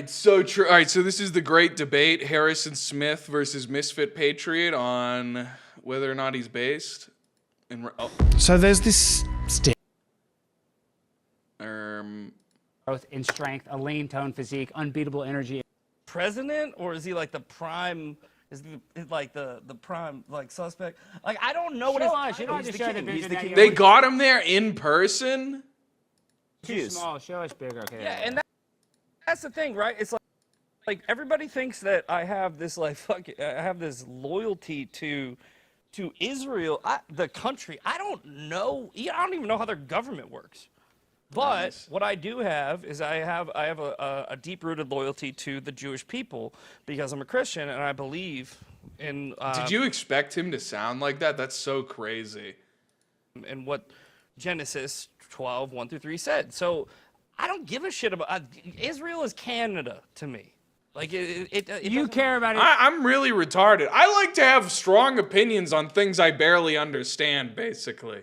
right, so true. All right, so this is the great debate: Harrison Smith versus Misfit Patriot on whether or not he's based. So there's this growth in strength, a lean tone physique, unbeatable energy. President, or is he like the prime? Is he like the prime like suspect? Like I don't know what his. You don't have to show the He's the king. They got him there in person. Too small. Show us bigger. Okay. Yeah, and that's the thing, right? It's like everybody thinks that I have this I have this loyalty to Israel, the country. I don't know. I don't even know how their government works. But what I do have is I have a deep-rooted loyalty to the Jewish people because I'm a Christian and I believe in. Did you expect him to sound like that? That's so crazy. And what Genesis 12:1-3 said. So I don't give a shit about Israel is Canada to me. Like you care about it. I'm really retarded. I like to have strong opinions on things I barely understand. Basically,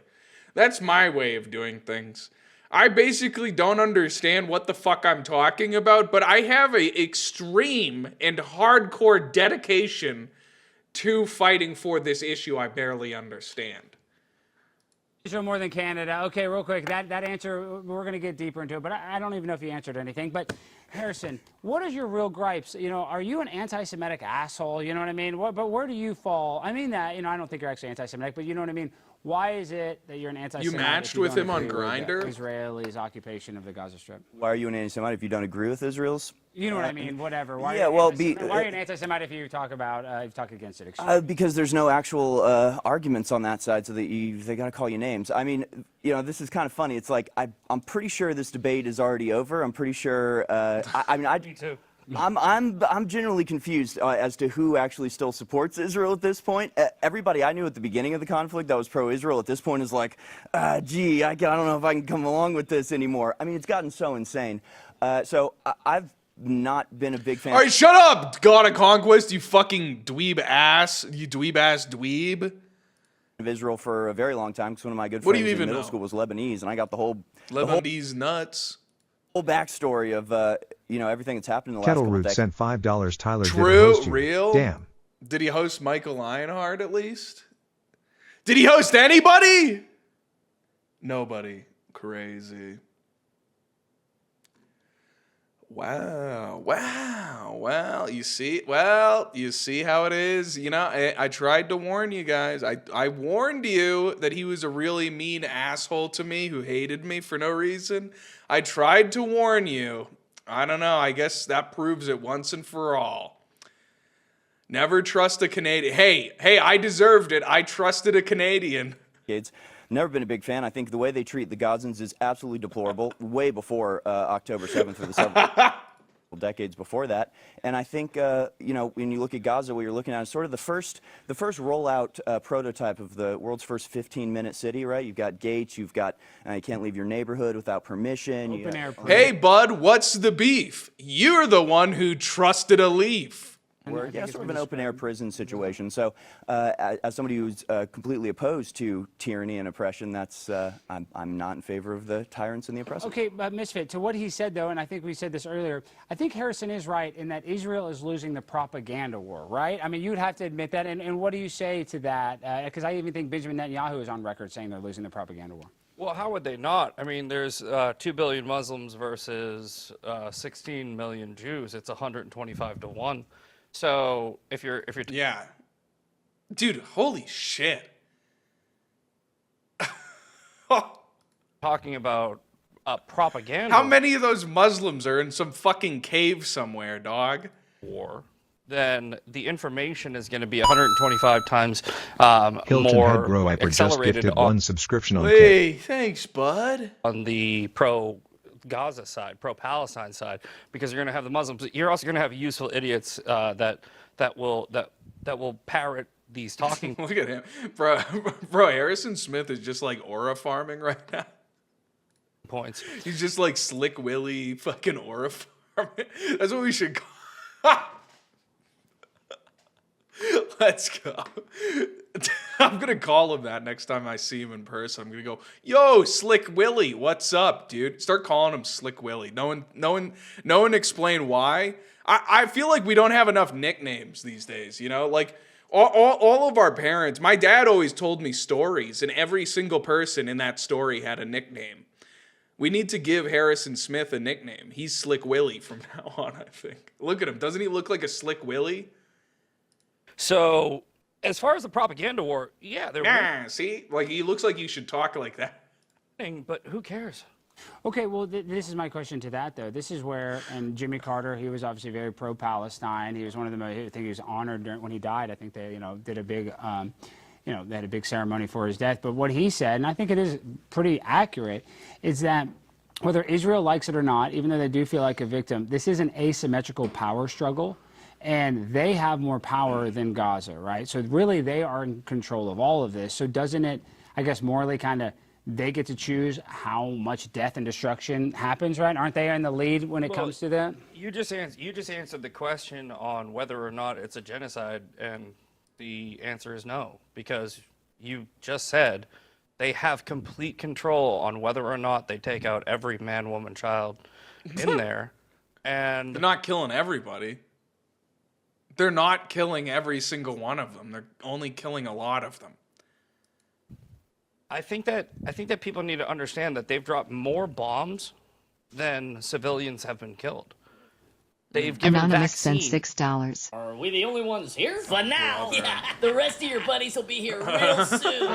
that's my way of doing things. I basically don't understand what the fuck I'm talking about, but I have a extreme and hardcore dedication to fighting for this issue I barely understand. Israel more than Canada. Okay, real quick, that answer, we're going to get deeper into it, but I don't even know if you answered anything. But Harrison, what is your real gripes? You know, are you an anti-Semitic asshole? You know what I mean? But where do you fall? I mean that, you know, I don't think you're actually anti-Semitic, but you know what I mean? Why is it that you're an anti-Semitic? You matched with him on Grindr? Israelis' occupation of the Gaza Strip. Why are you an anti-Semite if you don't agree with Israel's? You know what I mean? Whatever. Why yeah, why are you an anti-Semite if you talk against it? Because there's no actual arguments on that side, so that they got to call you names. I mean, you know, this is kind of funny. It's like I'm pretty sure this debate is already over. I'm pretty sure. Me too. I'm generally confused as to who actually still supports Israel at this point. Everybody I knew at the beginning of the conflict that was pro-Israel at this point is like, gee, I don't know if I can come along with this anymore. I mean, it's gotten so insane. So I've not been a big fan. All right, shut up, God of Conquest, you fucking dweeb ass, you dweeb ass dweeb. Of Israel for a very long time because one of my good friends in middle school was Lebanese, and I got the whole Lebanese nuts. Whole backstory of you know, everything that's happened in the last Kettle couple Root decades. sent $5. Tyler, True, did he host you? real. Damn. Did he host Michael Lionheart at least? Did he host anybody? Nobody. Crazy. Wow. Well, you see how it is. You know, I tried to warn you guys. I warned you that he was a really mean asshole to me who hated me for no reason. I tried to warn you. I don't know. I guess that proves it once and for all. Never trust a Canadian. Hey, I deserved it. I trusted a Canadian. Never been a big fan. I think the way they treat the Gazans is absolutely deplorable, way before October 7th or the several decades before that. And I think, you know, when you look at Gaza, what you're looking at is sort of the first rollout prototype of the world's first 15-minute city, right? You've got gates, you've got, you can't leave your neighborhood without permission. Open air. Hey, bud, what's the beef? You're the one who trusted a leaf. Yeah, sort of an open-air prison situation. So, as somebody who's completely opposed to tyranny and oppression, that's I'm not in favor of the tyrants and the oppressors. Okay, but Misfit, to what he said, though, and I think we said this earlier, I think Harrison is right in that Israel is losing the propaganda war, right? I mean, you'd have to admit that. And what do you say to that? Because I even think Benjamin Netanyahu is on record saying they're losing the propaganda war. Well, how would they not? I mean, there's 2 billion Muslims versus 16 million Jews. It's 125 to 1. So if you're yeah, dude, holy shit. talking about propaganda How many of those Muslims are in some fucking cave somewhere, dog? war, then the information is going to be 125 times Hilton more Head Grow Viper just accelerated gifted on, 1 subscription on Hey, thanks, bud. on the pro-Gaza side, pro-Palestine side, because you're going to have the Muslims. You're also going to have useful idiots that will parrot these talking. Look at him, bro. Harrison Smith is just like aura farming right now. Points. He's just like Slick Willy fucking aura farming. That's what we should call. Let's go. I'm gonna call him that next time I see him in person. I'm gonna go, "Yo, Slick Willie, what's up, dude?" Start calling him Slick Willie. No one explain why. I feel like we don't have enough nicknames these days. You know, like all of our parents. My dad always told me stories, and every single person in that story had a nickname. We need to give Harrison Smith a nickname. He's Slick Willie from now on, I think. Look at him. Doesn't he look like a Slick Willie? So, as far as the propaganda war, yeah, they're Yeah, see? Like, he looks like you should talk like that. winning, but who cares? Okay, well, this is my question to that, though. This is where, and Jimmy Carter, he was obviously very pro-Palestine. He was one of the most, I think he was honored when he died. I think they, did a big, they had a big ceremony for his death. But what he said, and I think it is pretty accurate, is that whether Israel likes it or not, even though they do feel like a victim, this is an asymmetrical power struggle. And they have more power than Gaza, right? So really, they are in control of all of this. So doesn't it, I guess, morally kind of, they get to choose how much death and destruction happens, right? Aren't they in the lead when it comes to that? You just answered the question on whether or not it's a genocide, and the answer is no, because you just said they have complete control on whether or not they take out every man, woman, child in there. And They're not killing everybody. They're not killing every single one of them. They're only killing a lot of them. I think that people need to understand that they've dropped more bombs than civilians have been killed. They've given Anonymous vaccine. sent $6. Are we the only ones here? For now. Yeah. The rest of your buddies will be here real soon.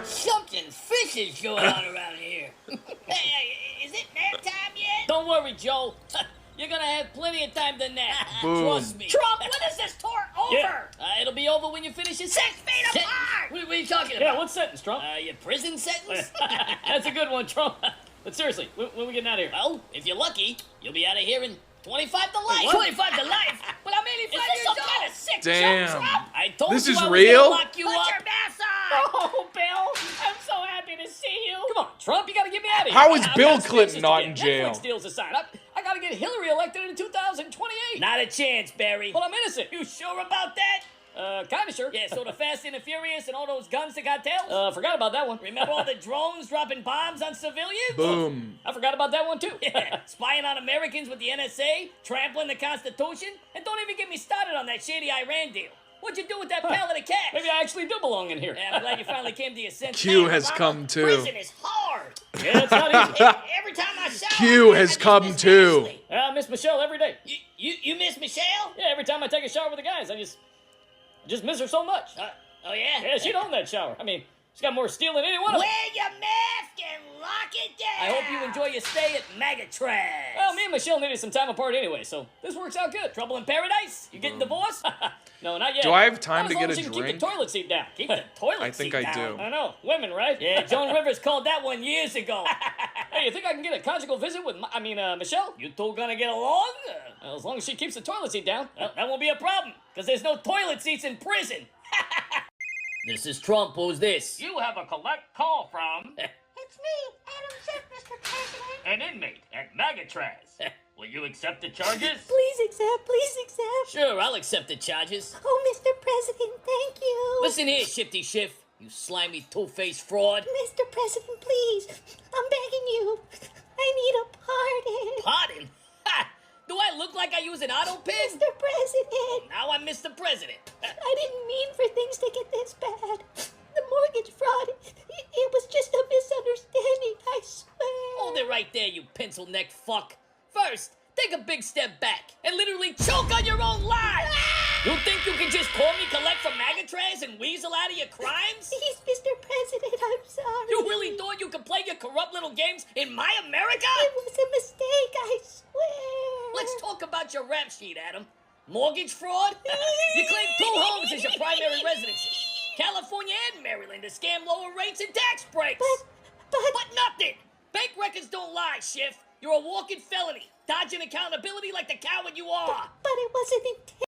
Something fishy's going on around here. Hey, is it nap time yet? Don't worry, Joe. You're gonna have plenty of time to nap. Boom. Trust me. Trump, when is this tour over? Yeah. It'll be over when you finish your 6 feet apart. What are you talking about? Yeah, what sentence, Trump? Your prison sentence? That's a good one, Trump. But seriously, when we getting out of here? Well, if you're lucky, you'll be out of here in 25 to life. What? 25 to life? But I'm 85 years old. Kind of sick Damn. joke, Trump? I told This you is I was real? gonna lock you up. Put your mask on. Oh, Bill, I'm so happy to see you. Come on, Trump, you gotta get me out of here. How is I've Bill got Clinton speeches not to in give. jail? Netflix deals aside. I gotta get Hillary elected in 2028. Not a chance, Barry. Well, I'm innocent. You sure about that? Kinda sure. Yeah, so the Fast and the Furious and all those guns that got tails? Forgot about that one. Remember all the drones dropping bombs on civilians? Boom. I forgot about that one, too. Yeah, spying on Americans with the NSA, trampling the Constitution, and don't even get me started on that shady Iran deal. What'd you do with that pallet of cash? Maybe I actually do belong in here. Yeah, I'm glad you finally came to your senses. Q Man, has Obama, come too. Prison is hard. Yeah, it's not easy. Every time I shower, Q I has just come miss too. Ashley. I miss Michelle every day. You miss Michelle? Yeah, every time I take a shower with the guys, I just miss her so much. Oh yeah? Yeah, she'd own that shower. I mean, she's got more steel than any one of them. Wear your mask and lock it down. I hope you enjoy your stay at Megatron. Well, me and Michelle needed some time apart anyway, so this works out good. Trouble in paradise? You getting divorced? No, not yet. Do I have time Not to as long get as a she can drink? Keep the toilet seat down. Keep the toilet I think seat I down. do. I know, women, right? Yeah, Joan Rivers called that one years ago. Hey, you think I can get a conjugal visit with, Michelle? You two gonna get along? Well, as long as she keeps the toilet seat down. Well, that won't be a problem, because there's no toilet seats in prison. This is Trump. Who's this? You have a collect call from It's me, Adam Schiff, Mr. President. an inmate at Megatraz. Will you accept the charges? Please accept, please accept. Sure, I'll accept the charges. Oh, Mr. President, thank you. Listen here, Shifty Schiff. You slimy two-faced fraud. Mr. President, please. I'm begging you. I need a pardon. Pardon? Ha! Do I look like I use an auto pen? Mr. President, Now I'm Mr. President. I didn't mean for things to get this bad. The mortgage fraud, it was just a misunderstanding, I swear. Hold it right there, you pencil-neck fuck. First, take a big step back and literally choke on your own lies. You think you can just call me collect from Megatraz and weasel out of your crimes? Please, Mr. President, I'm sorry. You really thought you could play your corrupt little games in my America? It was a mistake, I swear. Let's talk about your rap sheet, Adam. Mortgage fraud? You claim 2 homes as your primary residences. California and Maryland to scam lower rates and tax breaks. But nothing. Bank records don't lie, Schiff. You're a walking felony, dodging accountability like the coward you are. But it wasn't intended.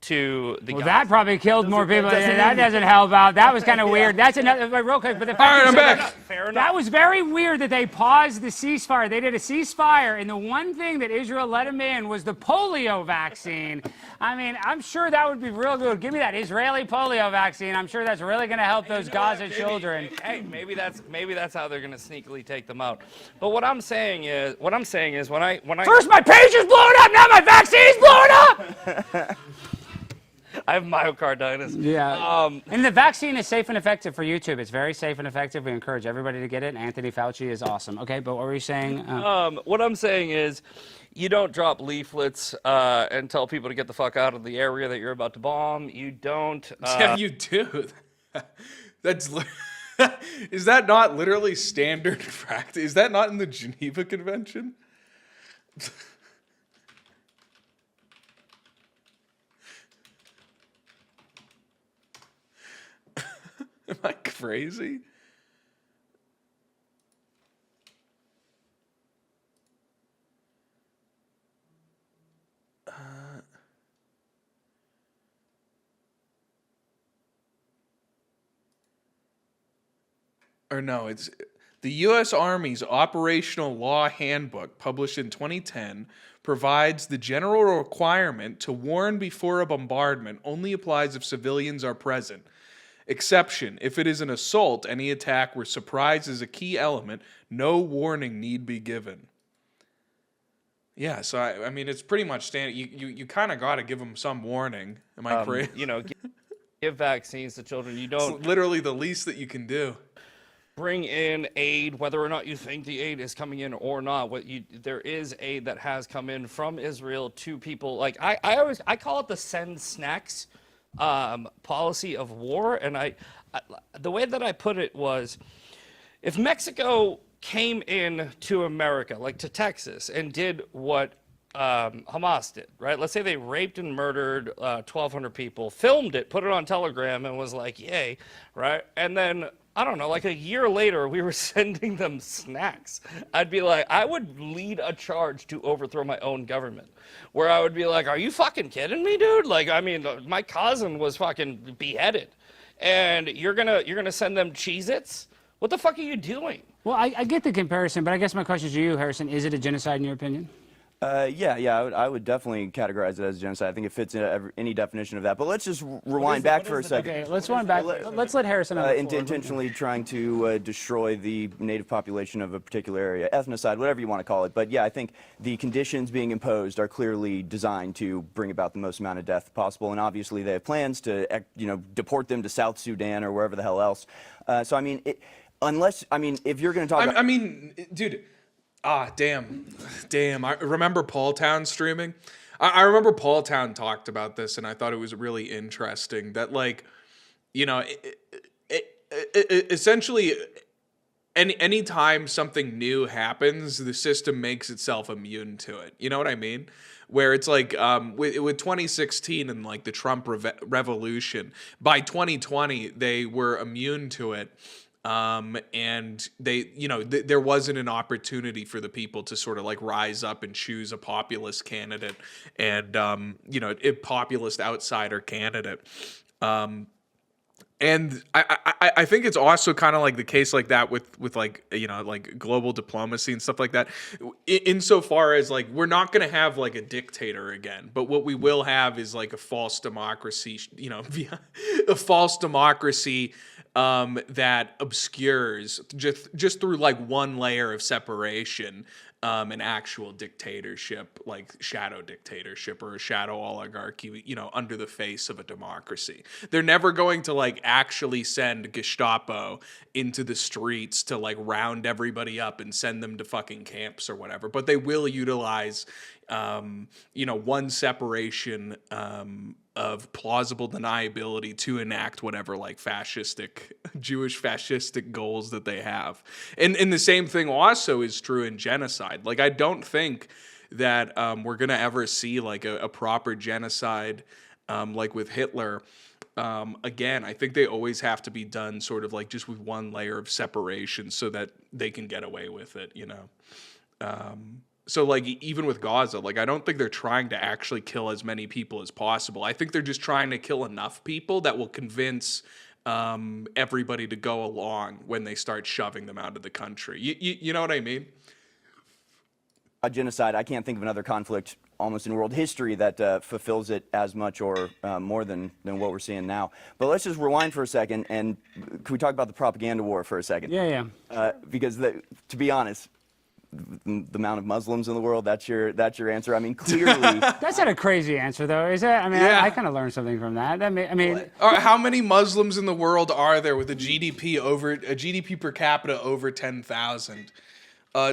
to the Well, Gaza. that probably killed more people. That doesn't help out. That was kind of weird. That's another, but real quick, but the fact All right, I'm that- back. Fair enough. That was very weird that they paused the ceasefire. They did a ceasefire, and the one thing that Israel let them in was the polio vaccine. I mean, I'm sure that would be real good. Give me that Israeli polio vaccine. I'm sure that's really going to help those Gaza children. Hey, maybe that's how they're gonna sneakily take them out. But what I'm saying is when I First, my page is blowing up. Now my vaccine's blowing up. I have myocarditis. Yeah. And the vaccine is safe and effective for YouTube. It's very safe and effective. We encourage everybody to get it. And Anthony Fauci is awesome. Okay, but what were you saying? What I'm saying is, you don't drop leaflets and tell people to get the fuck out of the area that you're about to bomb. You don't. Yeah, you do. That's is that not literally standard practice? Is that not in the Geneva Convention? Am I crazy? Or no, it's the U.S. Army's Operational Law Handbook, published in 2010, provides the general requirement to warn before a bombardment only applies if civilians are present. Exception, if it is an assault, any attack where surprise is a key element, no warning need be given. Yeah, so I mean, it's pretty much standard. You kind of got to give them some warning. Am I crazy? You know, give vaccines to children. You don't It's literally the least that you can do. bring in aid, whether or not you think the aid is coming in or not. There is aid that has come in from Israel to people. Like I call it the send snacks policy of war. And I the way that I put it was, if Mexico came in to America, like to Texas, and did what Hamas did, right? Let's say they raped and murdered 1,200 people, filmed it, put it on Telegram, and was like, yay, right? And then, I don't know, like a year later, we were sending them snacks. I'd be like, I would lead a charge to overthrow my own government, where I would be like, are you fucking kidding me, dude? Like, I mean, my cousin was fucking beheaded, and you're gonna send them Cheez-Its? What the fuck are you doing? Well, I get the comparison, but I guess my question to you, Harrison, is it a genocide in your opinion? Yeah, I would definitely categorize it as genocide. I think it fits any definition of that. But let's just rewind back for a second. Okay, let's wind back. Let's let Harrison on the floor. Intentionally trying to destroy the native population of a particular area, ethnocide, whatever you want to call it. But yeah, I think the conditions being imposed are clearly designed to bring about the most amount of death possible. And obviously they have plans to, deport them to South Sudan or wherever the hell else. So I mean, if you're going to talk, I mean, dude. Damn. I remember Paul Town streaming. I remember Paul Town talked about this, and I thought it was really interesting that, like, essentially, any time something new happens, the system makes itself immune to it. You know what I mean? Where it's like with 2016 and like the Trump revolution, by 2020 they were immune to it. And they, there wasn't an opportunity for the people to sort of like rise up and choose a populist candidate and, a populist outsider candidate. And I think it's also kind of like the case like that with like, like global diplomacy and stuff like that. Insofar as like, we're not going to have like a dictator again, but what we will have is like a false democracy, a false democracy that obscures just through like one layer of separation an actual dictatorship, like shadow dictatorship or a shadow oligarchy, under the face of a democracy. They're never going to like actually send Gestapo into the streets to like round everybody up and send them to fucking camps or whatever, but they will utilize one separation of plausible deniability to enact whatever like Jewish fascistic goals that they have. And the same thing also is true in genocide. Like, I don't think that we're going to ever see like a proper genocide like with Hitler. Again, I think they always have to be done sort of like just with one layer of separation so that they can get away with it, So, like, even with Gaza, like, I don't think they're trying to actually kill as many people as possible. I think they're just trying to kill enough people that will convince everybody to go along when they start shoving them out of the country. You know what I mean? A genocide, I can't think of another conflict almost in world history that fulfills it as much or more than what we're seeing now. But let's just rewind for a second, and can we talk about the propaganda war for a second? Yeah. Because to be honest, the amount of Muslims in the world, that's your answer. I mean, clearly. That's not a crazy answer, though, is it? I mean, Yeah. I kind of learned something from that. How many Muslims in the world are there with a GDP per capita over 10,000?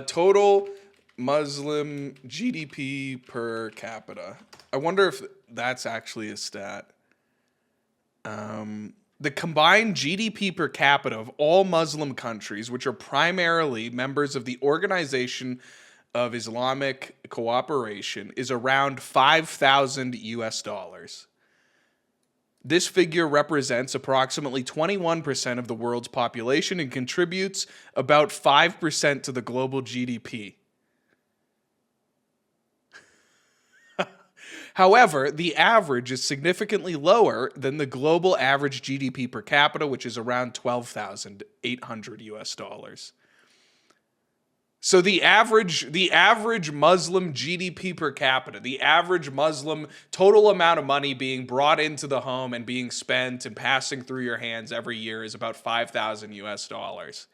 Total Muslim GDP per capita. I wonder if that's actually a stat. The combined GDP per capita of all Muslim countries, which are primarily members of the Organization of Islamic Cooperation, is around 5,000 US dollars. This figure represents approximately 21% of the world's population and contributes about 5% to the global GDP. However, the average is significantly lower than the global average GDP per capita, which is around 12,800 US dollars. So the average Muslim GDP per capita, the average Muslim total amount of money being brought into the home and being spent and passing through your hands every year is about 5,000 US dollars.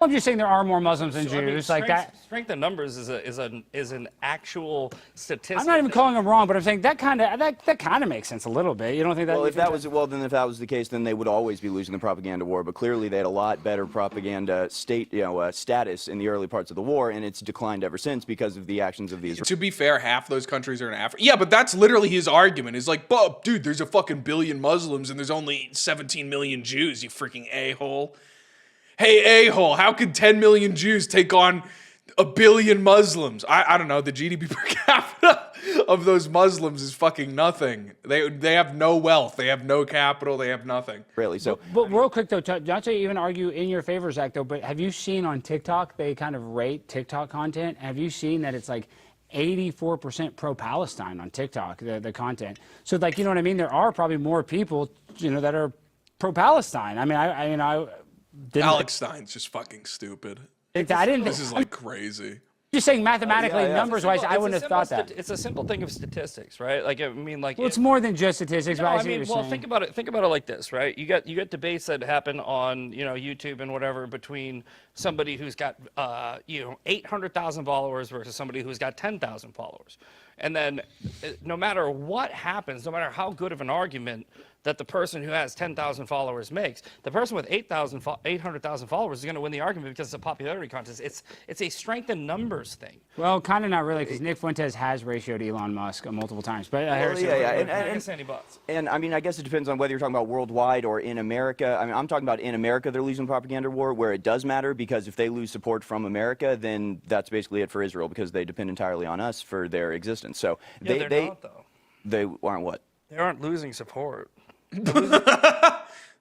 I'm just saying there are more Muslims than So, I mean, Jews. Like that. Strength in numbers is an actual statistic. I'm not even calling them wrong, but I'm saying that kind of makes sense a little bit. You don't think that? Well, if that was the case, then they would always be losing the propaganda war. But clearly, they had a lot better propaganda status in the early parts of the war, and it's declined ever since because of the actions of the Israelis. To be fair, half those countries are in Africa. Yeah, but that's literally his argument. Is like, dude, there's a fucking billion Muslims and there's only 17 million Jews. You freaking a-hole. Hey, a-hole, how could 10 million Jews take on a billion Muslims? I don't know. The GDP per capita of those Muslims is fucking nothing. They have no wealth. They have no capital. They have nothing. Really? So, But real quick, though, not to even argue in your favor, Zach, though, but have you seen on TikTok, they kind of rate TikTok content? Have you seen that it's like 84% pro-Palestine on TikTok, the content? So, like, you know what I mean? There are probably more people, that are pro-Palestine. I didn't Alex Stein's just fucking stupid. This is like crazy. Just saying mathematically, numbers-wise, I wouldn't have thought that. It's a simple thing of statistics, right? Like, I mean, like. Well, it's more than just statistics, but I see what you're saying. Think about it like this, right? You got debates that happen on, YouTube and whatever between somebody who's got 800,000 followers versus somebody who's got 10,000 followers. And then no matter what happens, no matter how good of an argument that the person who has 10,000 followers makes, the person with 800,000 followers is going to win the argument because it's a popularity contest. It's a strength in numbers thing. Well, kind of not really, because Nick Fuentes has ratioed Elon Musk multiple times. But and I mean, I guess it depends on whether you're talking about worldwide or in America. I mean, I'm talking about in America, they're losing propaganda war, where it does matter, because if they lose support from America, then that's basically it for Israel, because they depend entirely on us for their existence. So they're not, though. They aren't what? They aren't losing support.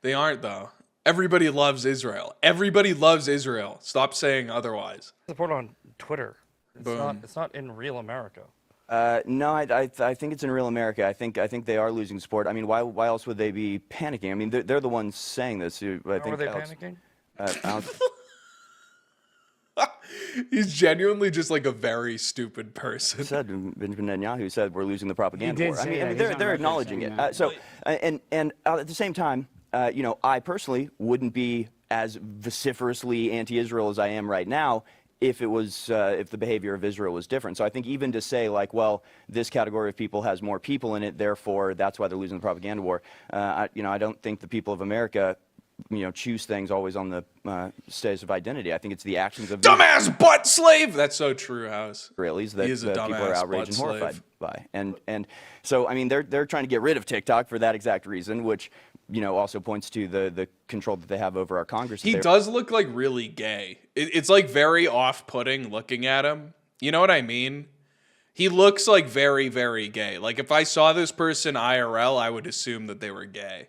They aren't, though. Everybody loves Israel. Everybody loves Israel. Stop saying otherwise. Support on Twitter. Boom. It's not in real America. No, I think it's in real America. I think they are losing support. I mean, why else would they be panicking? I mean, they're the ones saying this. Why were they panicking? He's genuinely just like a very stupid person. Benjamin Netanyahu said we're losing the propaganda war. I mean, they're acknowledging it. And at the same time, I personally wouldn't be as vociferously anti-Israel as I am right now if the behavior of Israel was different. So I think even to say, like, well, this category of people has more people in it, therefore that's why they're losing the propaganda war. I don't think the people of America choose things always on the status of identity. I think it's the actions of dumbass butt slave. That's so true, House. Israelis that people are outraged and horrified by. And so, I mean, they're trying to get rid of TikTok for that exact reason, which also points to the control that they have over our Congress. He does look like really gay. It's like very off-putting looking at him. You know what I mean? He looks like very, very gay. Like if I saw this person IRL, I would assume that they were gay.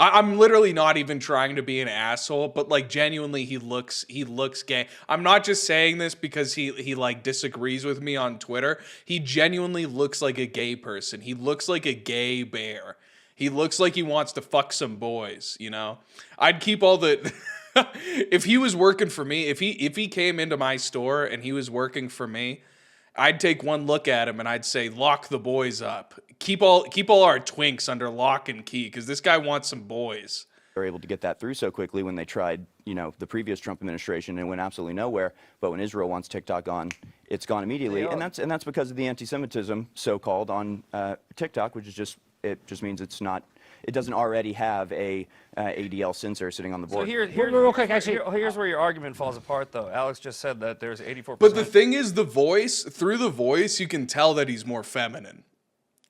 I'm literally not even trying to be an asshole, but like genuinely he looks gay. I'm not just saying this because he like disagrees with me on Twitter. He genuinely looks like a gay person. He looks like a gay bear. He looks like he wants to fuck some boys, you know? I'd keep all the if he was working for me, if he came into my store and he was working for me, I'd take one look at him and I'd say, lock the boys up. Keep all our twinks under lock and key because this guy wants some boys. They're able to get that through so quickly when they tried, the previous Trump administration and it went absolutely nowhere. But when Israel wants TikTok on, it's gone immediately, and that's because of the anti-Semitism, so-called, on TikTok, which is just means it doesn't already have a ADL censor sitting on the board. So real quick, actually, here's where your argument falls apart, though. Alex just said that there's 84%. But the thing is, through the voice, you can tell that he's more feminine.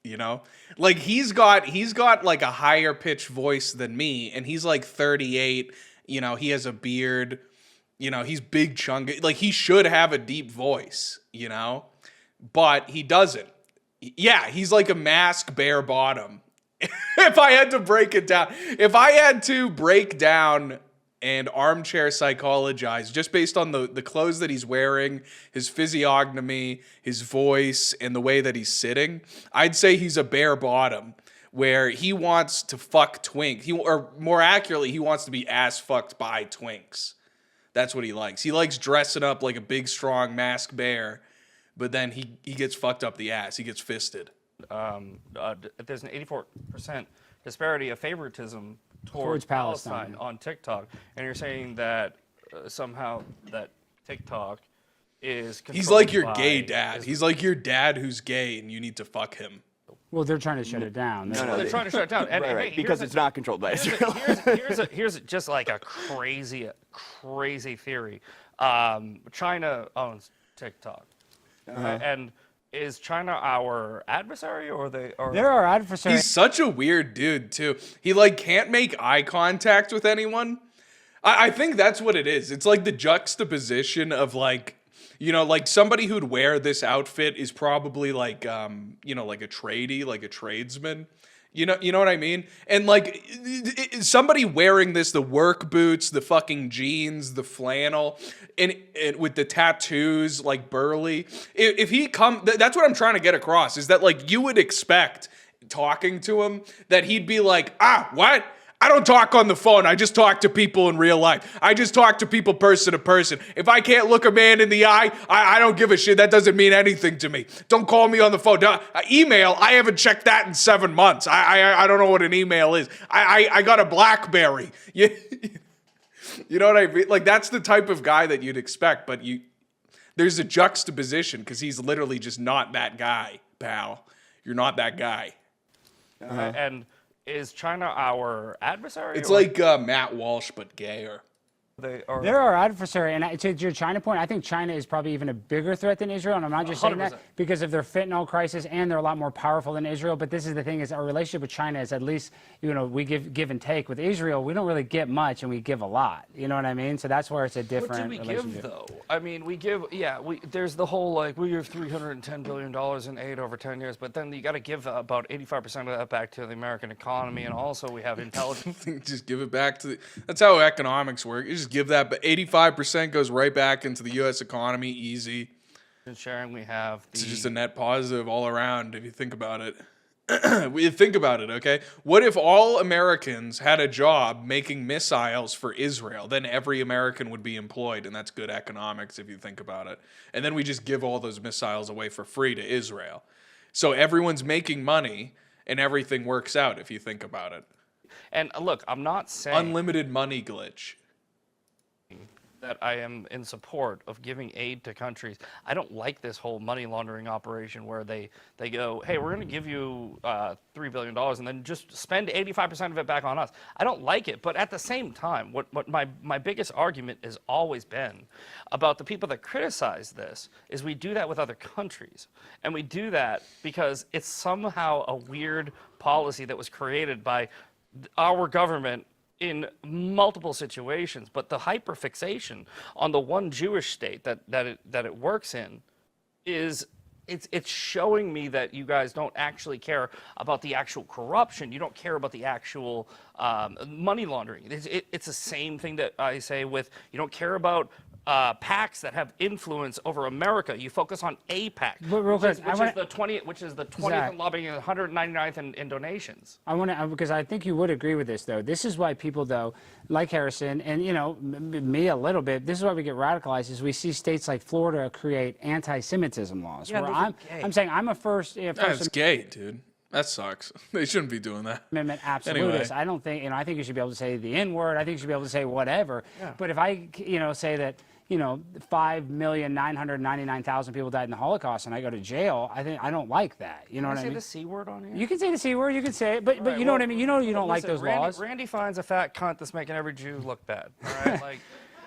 You know, like he's got like a higher pitched voice than me, and he's like 38. You know, he has a beard. You know, he's big chunky. Like he should have a deep voice. You know, but he doesn't. Yeah, he's like a mask bare bottom. If I had to break it down, and armchair psychologize just based on the clothes that he's wearing, his physiognomy, his voice, and the way that he's sitting, I'd say he's a bare bottom where he wants to fuck twink. Or more accurately, he wants to be ass fucked by twinks. That's what he likes. He likes dressing up like a big, strong masked bear, but then he gets fucked up the ass. He gets fisted. There's an 84% disparity of favoritism towards Palestine on TikTok, and you're saying that somehow that TikTok is controlled. He's like your gay dad. He's like your dad who's gay, and you need to fuck him. Well, they're trying to shut it down. No, they're trying to shut it down. And, right, because it's not controlled by Israel. Here's just like a crazy theory. China owns TikTok, and is China our adversary or they? Or they're our adversary. He's such a weird dude too. He like can't make eye contact with anyone. I think that's what it is. It's like the juxtaposition of like, like somebody who'd wear this outfit is probably like, like a tradie, like a tradesman. You know what I mean? And like somebody wearing this, the work boots, the fucking jeans, the flannel, and with the tattoos, like burly. If he that's what I'm trying to get across is that like you would expect talking to him that he'd be like, what? I don't talk on the phone. I just talk to people in real life. I just talk to people person to person. If I can't look a man in the eye, I don't give a shit. That doesn't mean anything to me. Don't call me on the phone. Email, I haven't checked that in 7 months. I don't know what an email is. I got a BlackBerry. You know what I mean? Like, that's the type of guy that you'd expect, but there's a juxtaposition because he's literally just not that guy, pal. You're not that guy. And is China our adversary? It's like Matt Walsh, but gayer. They're our adversary, and to your China point, I think China is probably even a bigger threat than Israel, and I'm not just saying that because of their fentanyl crisis, and they're a lot more powerful than Israel. But this is the thing: is our relationship with China is at least we give and take. With Israel, we don't really get much, and we give a lot. You know what I mean? So that's where it's a different. What do we give though? I mean, we give. Yeah, there's the whole like we give $310 billion in aid over 10 years, but then you got to give about 85% of that back to the American economy, and also we have intelligence. Just give it back to that's how economics work. You just give that, but 85% goes right back into the U.S. economy, easy. And sharing, we have. It's just a net positive all around if you think about it. Think about it, okay? What if all Americans had a job making missiles for Israel? Then every American would be employed, and that's good economics if you think about it. And then we just give all those missiles away for free to Israel. So everyone's making money, and everything works out if you think about it. And look, I'm not saying unlimited money glitch. That I am in support of giving aid to countries. I don't like this whole money laundering operation where they go, hey, we're going to give you $3 billion and then just spend 85% of it back on us. I don't like it, but at the same time, what my biggest argument has always been about the people that criticize this is we do that with other countries. And we do that because it's somehow a weird policy that was created by our government in multiple situations, but the hyperfixation on the one Jewish state that it works in is it's showing me that you guys don't actually care about the actual corruption. You don't care about the actual money laundering. It's the same thing that I say with you don't care about PACs that have influence over America. You focus on APAC, which is the 20th in lobbying and 199th in donations. I want to, because I think you would agree with this, though. This is why people, though, like Harrison, and, you know, me a little bit, this is why we get radicalized, is we see states like Florida create anti-Semitism laws. Yeah, where I'm saying I'm a first That's gay, dude. That sucks. They shouldn't be doing that. Amendment absolutist. Anyway. I don't think, you know, I think you should be able to say the N-word. I think you should be able to say whatever. Yeah. But if I, you know, say that, you know, 5,999,000 people died in the Holocaust, and I go to jail, I don't like that. You know what I mean? Say the C word on here? You can say the C word. You can say it, but you know what I mean. You know you don't like those laws. Randy finds a fat cunt that's making every Jew look bad. All right, like.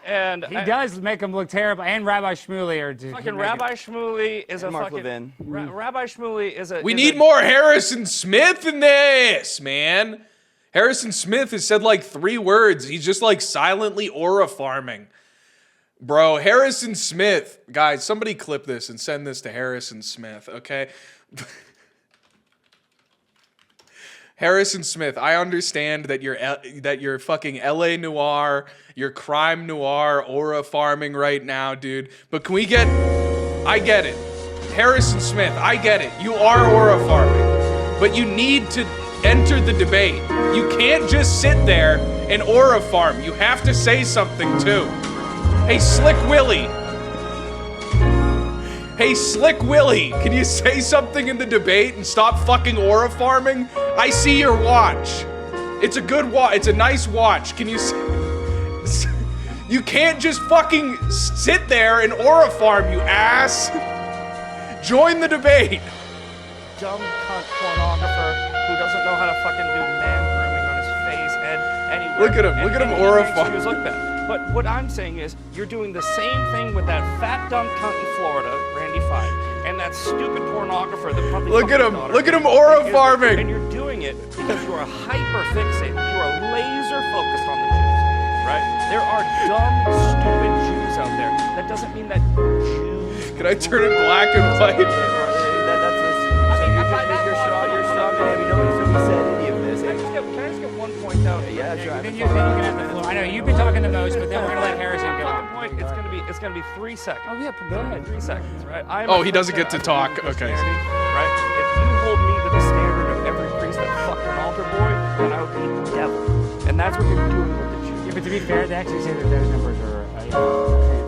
And he does make them look terrible, and Rabbi Shmuley are fucking Rabbi Shmuley is a Mark fucking Levin. Rabbi Shmuley is a. We need more Harrison Smith in this, man. Harrison Smith has said like 3 words. He's just like silently aura farming. Bro, Harrison Smith. Guys, somebody clip this and send this to Harrison Smith, okay? Harrison Smith, I understand that you're fucking LA noir, you're crime noir, aura farming right now, dude. But can we get... I get it. Harrison Smith, I get it. You are aura farming. But you need to enter the debate. You can't just sit there and aura farm. You have to say something, too. Hey, Slick Willie. Hey, Slick Willie, can you say something in the debate and stop fucking aura farming? I see your watch. It's a good watch. It's a nice watch. Can you... You can't just fucking sit there and aura farm, you ass. Join the debate. Dumb cunt pornographer who doesn't know how to fucking do man grooming on his face, head, anywhere. Look at him. Look at him aura farm. Look bad. But what I'm saying is, you're doing the same thing with that fat dumb cunt in Florida, Randy Fine, and that stupid pornographer that probably. Look at him! Look at him aura farming! And you're doing it because you are hyper fixated. You are laser focused on the Jews, right? There are dumb, stupid Jews out there. That doesn't mean that Jews. Can I turn it black and white? You're strong man. Nobody's really said any of this. Can I just get one point out? Yeah, sure. Then you can have the floor. I know you've been talking the most, but then we're gonna let Harrison go. It's gonna be 3 seconds. Oh yeah, go ahead. 3 seconds, right? He doesn't get to talk. Okay. Right? If you hold me to the standard of every priest that fucked an altar boy, then I would be the devil. And that's what you're doing with the Jews. Yeah, but to be fair, they actually say that those numbers are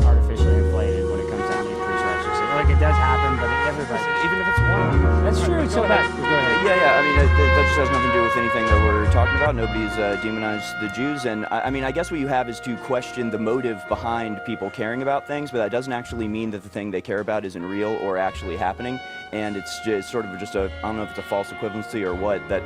artificially inflated when it comes down to priest righteousness. Like it does happen, but everybody, even if it's one. That's true. So go ahead. Yeah. I mean, that just has nothing to do with anything that we're talking about. Nobody's demonized the Jews, and I mean, I guess what you have is to question the motive behind people caring about things, but that doesn't actually mean that the thing they care about isn't real or actually happening. And it's just sort of just I don't know if it's a false equivalency or what, that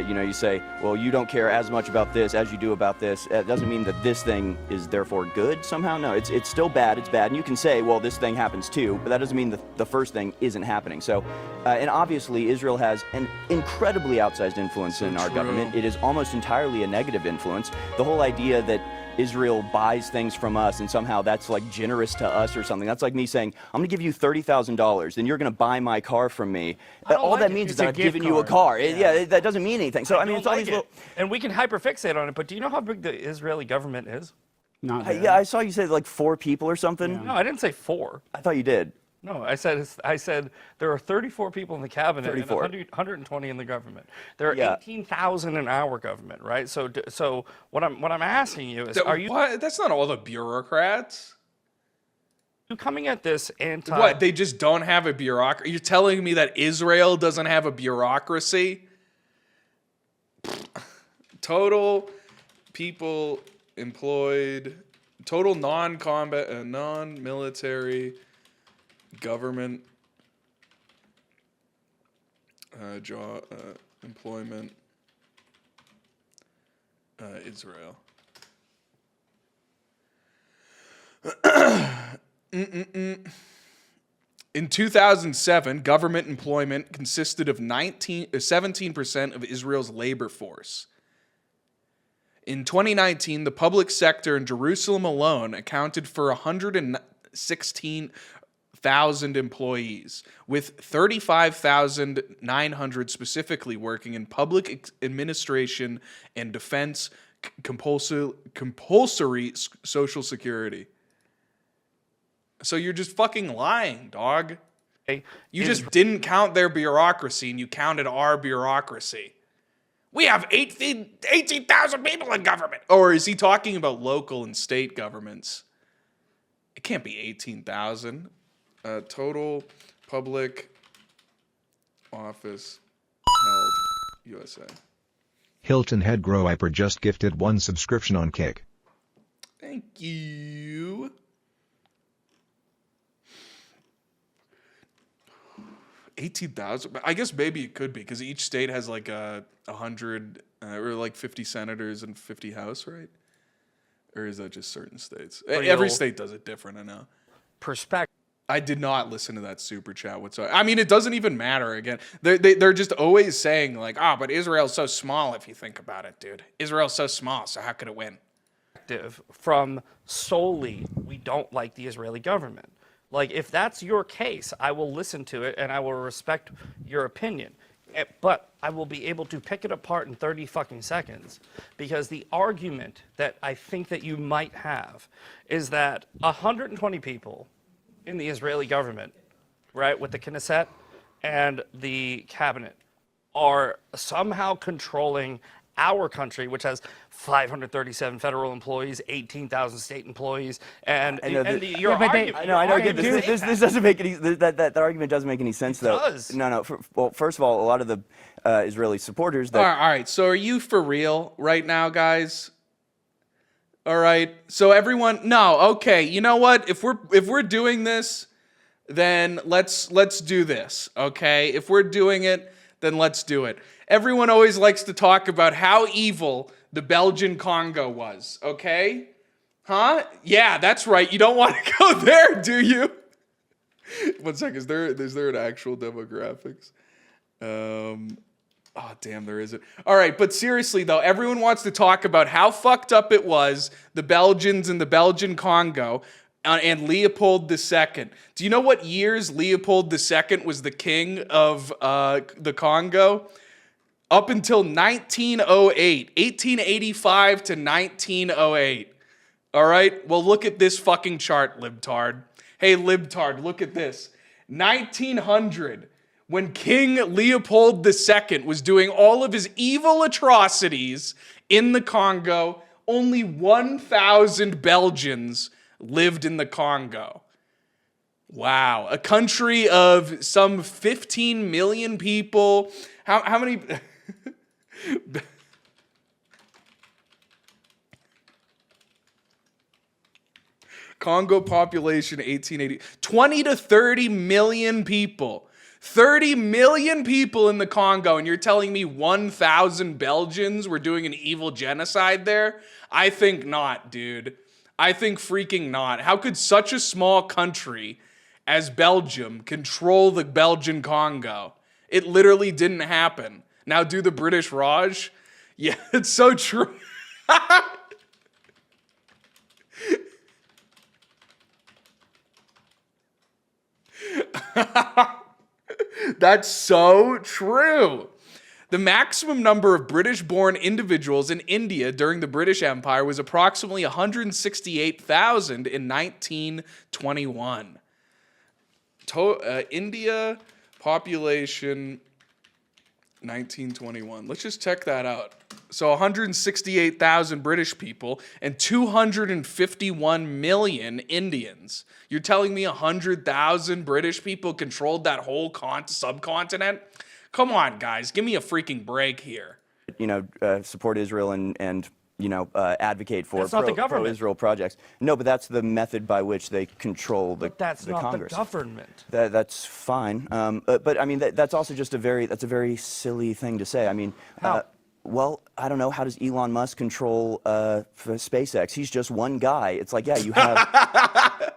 you say, well, you don't care as much about this as you do about this. It doesn't mean that this thing is therefore good somehow. No, it's still bad. It's bad, and you can say, well, this thing happens too, but that doesn't mean that the first thing isn't happening. So, and obviously, Israel has an incredibly outsized influence in our government. It is almost entirely a negative influence. The whole idea that Israel buys things from us and somehow that's like generous to us or something. That's like me saying, I'm going to give you $30,000, then you're going to buy my car from me. All that means is that I've given you a car. That doesn't mean anything. So I mean, it's all these little... And we can hyperfixate on it, but do you know how big the Israeli government is? Not yeah, I saw you say like 4 people or something. Yeah. No, I didn't say 4. I thought you did. No, I said there are 34 people in the cabinet 34. and 120 in the government. There are 18,000 in our government, right? So what I'm asking you is, are you? What? That's not all the bureaucrats. You coming at this anti? What? They just don't have a bureaucracy? You're telling me that Israel doesn't have a bureaucracy? Total people employed, total non-combat, non-military government employment, Israel. In 2007, government employment consisted of 17% of Israel's labor force. In 2019, the public sector in Jerusalem alone accounted for 116 thousand employees, with 35,900 specifically working in public administration and defense, compulsory social security. So you're just fucking lying, dog. You just didn't count their bureaucracy and you counted our bureaucracy. We have 18,000 people in government. Or is he talking about local and state governments? It can't be 18,000. Total public office held USA. Hilton Head Grow Hyper just gifted 1 subscription on Kick. Thank you. $18,000. I guess maybe it could be because each state has like 100 or like 50 senators and 50 House, right? Or is that just certain states? Every state does it different, I know. Perspective. I did not listen to that super chat whatsoever. I mean, it doesn't even matter. Again, they're just always saying like, but Israel's so small if you think about it, dude. Israel's so small, so how could it win? From solely, we don't like the Israeli government. Like, if that's your case, I will listen to it and I will respect your opinion. But I will be able to pick it apart in 30 fucking seconds, because the argument that I think that you might have is that 120 people in the Israeli government, right, with the Knesset and the cabinet, are somehow controlling our country, which has 537 federal employees, 18,000 state employees, and your argument. I know. This doesn't make any. That argument doesn't make any sense, though. It does. No. Well, first of all, a lot of the Israeli supporters. All right. So are you for real right now, guys? All right. So everyone, no. Okay. You know what? If we're doing this, then let's do this. Okay. If we're doing it, then let's do it. Everyone always likes to talk about how evil the Belgian Congo was, okay? Huh? Yeah, that's right. You don't want to go there, do you? 1 second. Is there an actual demographics? Damn, there isn't. All right, but seriously, though, everyone wants to talk about how fucked up it was, the Belgians in the Belgian Congo, and Leopold II. Do you know what years Leopold II was the king of the Congo? Up until 1908, 1885 to 1908. All right? Well, look at this fucking chart, libtard. Hey, libtard, look at this. 1900, when King Leopold II was doing all of his evil atrocities in the Congo, only 1,000 Belgians lived in the Congo. Wow. A country of some 15 million people. How many... Congo population 1880, 20 to 30 million people. 30 million people in the Congo, and you're telling me 1,000 Belgians were doing an evil genocide there? I think not, dude. I think freaking not. How could such a small country as Belgium control the Belgian Congo? It literally didn't happen. Now do the British Raj? Yeah, it's so true. That's so true. The maximum number of British-born individuals in India during the British Empire was approximately 168,000 in 1921. India population 1921. Let's just check that out. So 168,000 British people and 251 million Indians. You're telling me 100,000 British people controlled that whole subcontinent? Come on, guys. Give me a freaking break here. Support Israel and advocate for That's not the government. pro-Israel projects. No, but that's the method by which they control the Congress. But that's not the government. That's fine. But I mean, that's also just a very silly thing to say. I mean, well, I don't know. How does Elon Musk control SpaceX? He's just one guy. It's like, yeah, you have.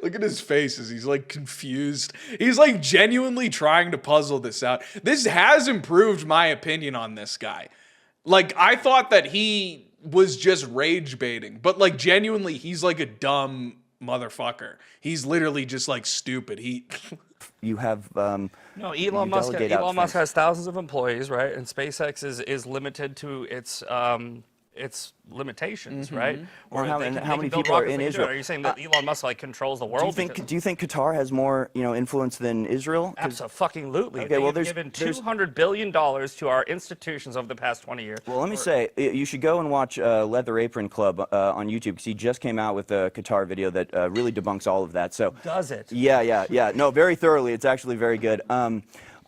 Look at his faces. He's like confused. He's like genuinely trying to puzzle this out. This has improved my opinion on this guy. Like, I thought that he was just rage baiting, but like genuinely, he's like a dumb motherfucker. He's literally just like stupid. You have No, Elon Musk. delegate out Elon Musk things. has thousands of employees, right? And SpaceX is limited to its limitations, right? Or how many build people are rockets in they can do it. Israel? Are you saying that Elon Musk like controls the world? Do you think Qatar has more influence than Israel? 'Cause- Absolutely. Okay, well, They've given $200 billion to our institutions over the past 20 years. Well, let me say, you should go and watch Leather Apron Club on YouTube, because he just came out with a Qatar video that really debunks all of that. So Does it? Yeah. No, very thoroughly. It's actually very good.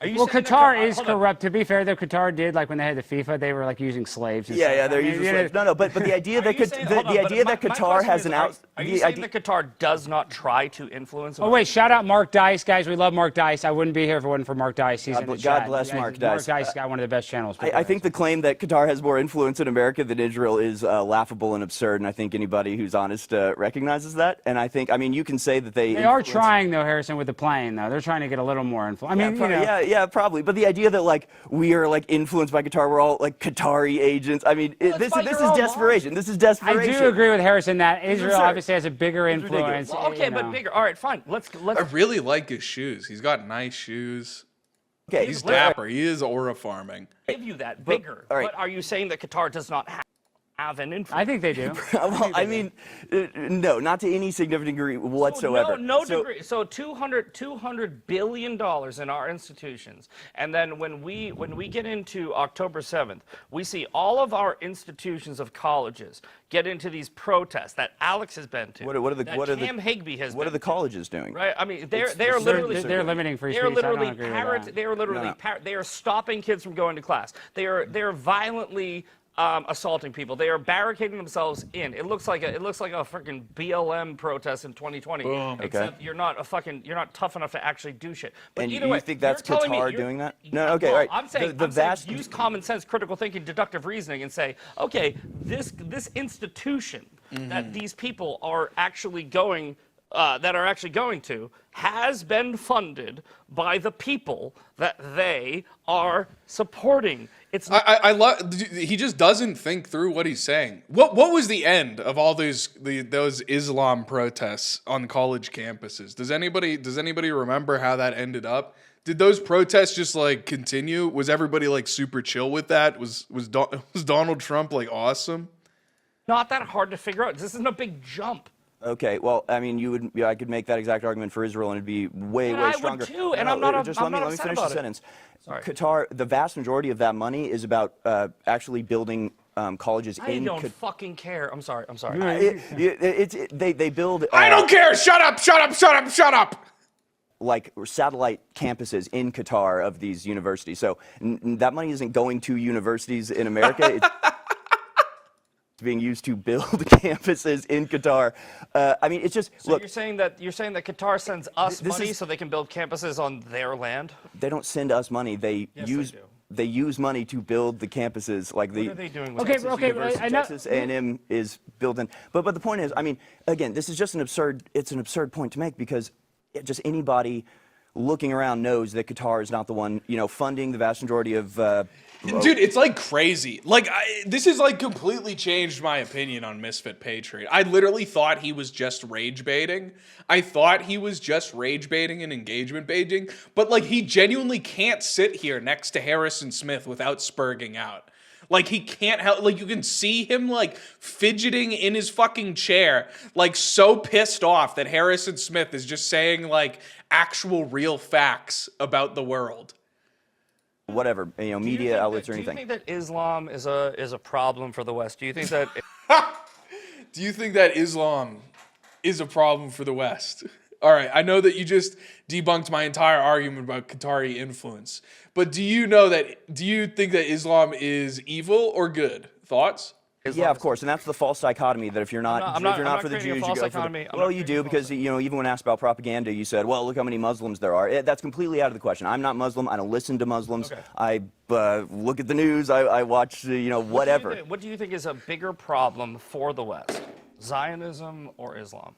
Are you Well, saying that Qatar is hold on. corrupt. To be fair, though, Qatar did, like when they had the FIFA, they were like using slaves. And Yeah, stuff. they're I mean, using you know, slaves. No, but the idea Are that you saying- hold on, the but idea my that Qatar question has is, an out. Are you the saying idea- that Qatar does not try to influence? Oh wait, shout out Mark Dice, guys. We love Mark Dice. I wouldn't be here if it wasn't for Mark Dice. He's in the God chat. bless You guys- Mark Dice. Mark Dice got one of the best channels. I think the claim that Qatar has more influence in America than Israel is laughable and absurd, and I think anybody who's honest recognizes that. And I mean, you can say that they are trying though, Harrison, with the plane though. They're trying to get a little more influence. I mean, yeah, probably. But the idea that like we are like influenced by Qatar, we're all like Qatari agents. I mean, this by is your own desperation. This is I desperation. do agree with Harrison that Israel absurd. obviously has a bigger ridiculous. influence. Well, okay, you know. but bigger. All right, fine. Let's. I really like his shoes. He's got nice shoes. Okay, He's dapper. He is aura farming. give you that bigger. all right. But are you saying that Qatar does not have an influence? I think they do. well, I mean, no, not to any significant degree whatsoever. No So- degree. So $200 billion in our institutions, and then when we get into October 7th, we see all of our institutions of colleges get into these protests that Alex has been to. What are the Cam Higby has what been are the colleges doing? Right. I mean, they're They're literally They're limiting free They are speech. I don't literally agree with that. they are literally they are stopping kids from going to class. They are violently assaulting people. They are barricading themselves in. It looks like a freaking BLM protest in 2020. Except you're not tough enough to actually do shit. But And either you way, think that's you're telling me Qatar you're- doing that? No, okay, well, all right. I'm saying, The vast- use common sense, critical thinking, deductive reasoning, and say, okay, this institution that these people are actually going to has been funded by the people that they are supporting. It's I love. He just doesn't think through what he's saying. What was the end of all those Islam protests on college campuses? Does anybody remember how that ended up? Did those protests just like continue? Was everybody like super chill with that? Was Donald Trump like awesome? not that hard to figure out. This isn't a big jump. Okay, well, I mean, I could make that exact argument for Israel, and it'd be way I would stronger. too, and I'm not Just I'm let not me upset finish the about it. sentence. Sorry. Qatar, the vast majority of that money is about actually building colleges I in. don't fucking care. I'm sorry. They build. I don't care. Shut up. Shut up. Shut up. Shut up. Like satellite campuses in Qatar of these universities. So that money isn't going to universities in America. It's being used to build campuses in Qatar. I mean, it's just So look. you're saying that Qatar sends us This money is- so they can build campuses on their land? They don't send us money. They Yes, they use. do. They use money to build the campuses, like What are they doing with Okay, Texas okay, University? I know. Texas A&M is building. But the point is, I mean, again, this is just an absurd. It's an absurd point to make because just anybody looking around knows that Qatar is not the one, funding the vast majority of. Dude, it's like crazy. Like, this has like completely changed my opinion on Misfit Patriot. I literally thought he was just rage baiting. I thought he was just rage baiting and engagement baiting. But like, he genuinely can't sit here next to Harrison Smith without spurging out. Like, he can't help, like, you can see him, like, fidgeting in his fucking chair, like, so pissed off that Harrison Smith is just saying, like, actual real facts about the world. Whatever, media outlets or anything. Do you think that Islam is a problem for the West? Do you think that Do you think that Islam is a problem for the West? All right, I know that you just debunked my entire argument about Qatari influence, but do you think that Islam is evil or good? Thoughts? Yeah, of course, and that's the false dichotomy that if you're not, I'm not for the creating a Jews, you false go for dichotomy. the. I'm Well, not you creating do a false because even when asked about propaganda, you said, "Well, look how many Muslims there are." That's completely out of the question. I'm not Muslim. I don't listen to Muslims. Okay. I look at the news. I watch whatever. What do you think is a bigger problem for the West? Zionism or Islam?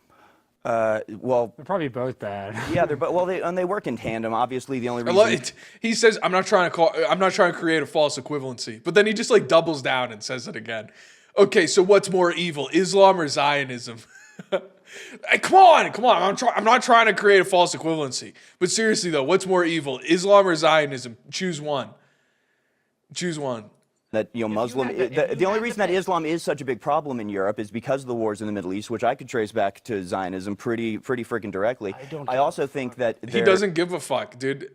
Well, They're probably both bad. yeah, they work in tandem. Obviously, the only reason. He says, I'm not trying to create a false equivalency, but then he just like doubles down and says it again. Okay, so what's more evil, Islam or Zionism? Hey, come on. I'm not trying to create a false equivalency. But seriously though, what's more evil, Islam or Zionism? Choose one. Choose one. That Muslim. The only reason that Islam is such a big problem in Europe is because of the wars in the Middle East, which I could trace back to Zionism pretty freaking directly. I also think that he doesn't give a fuck, dude.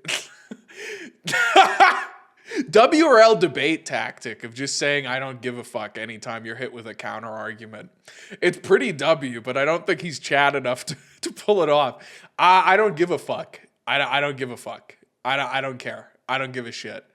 W or L debate tactic of just saying I don't give a fuck anytime you're hit with a counter argument. It's pretty W, but I don't think he's Chad enough to pull it off. I don't give a fuck. I don't give a fuck. I don't care. I don't give a shit.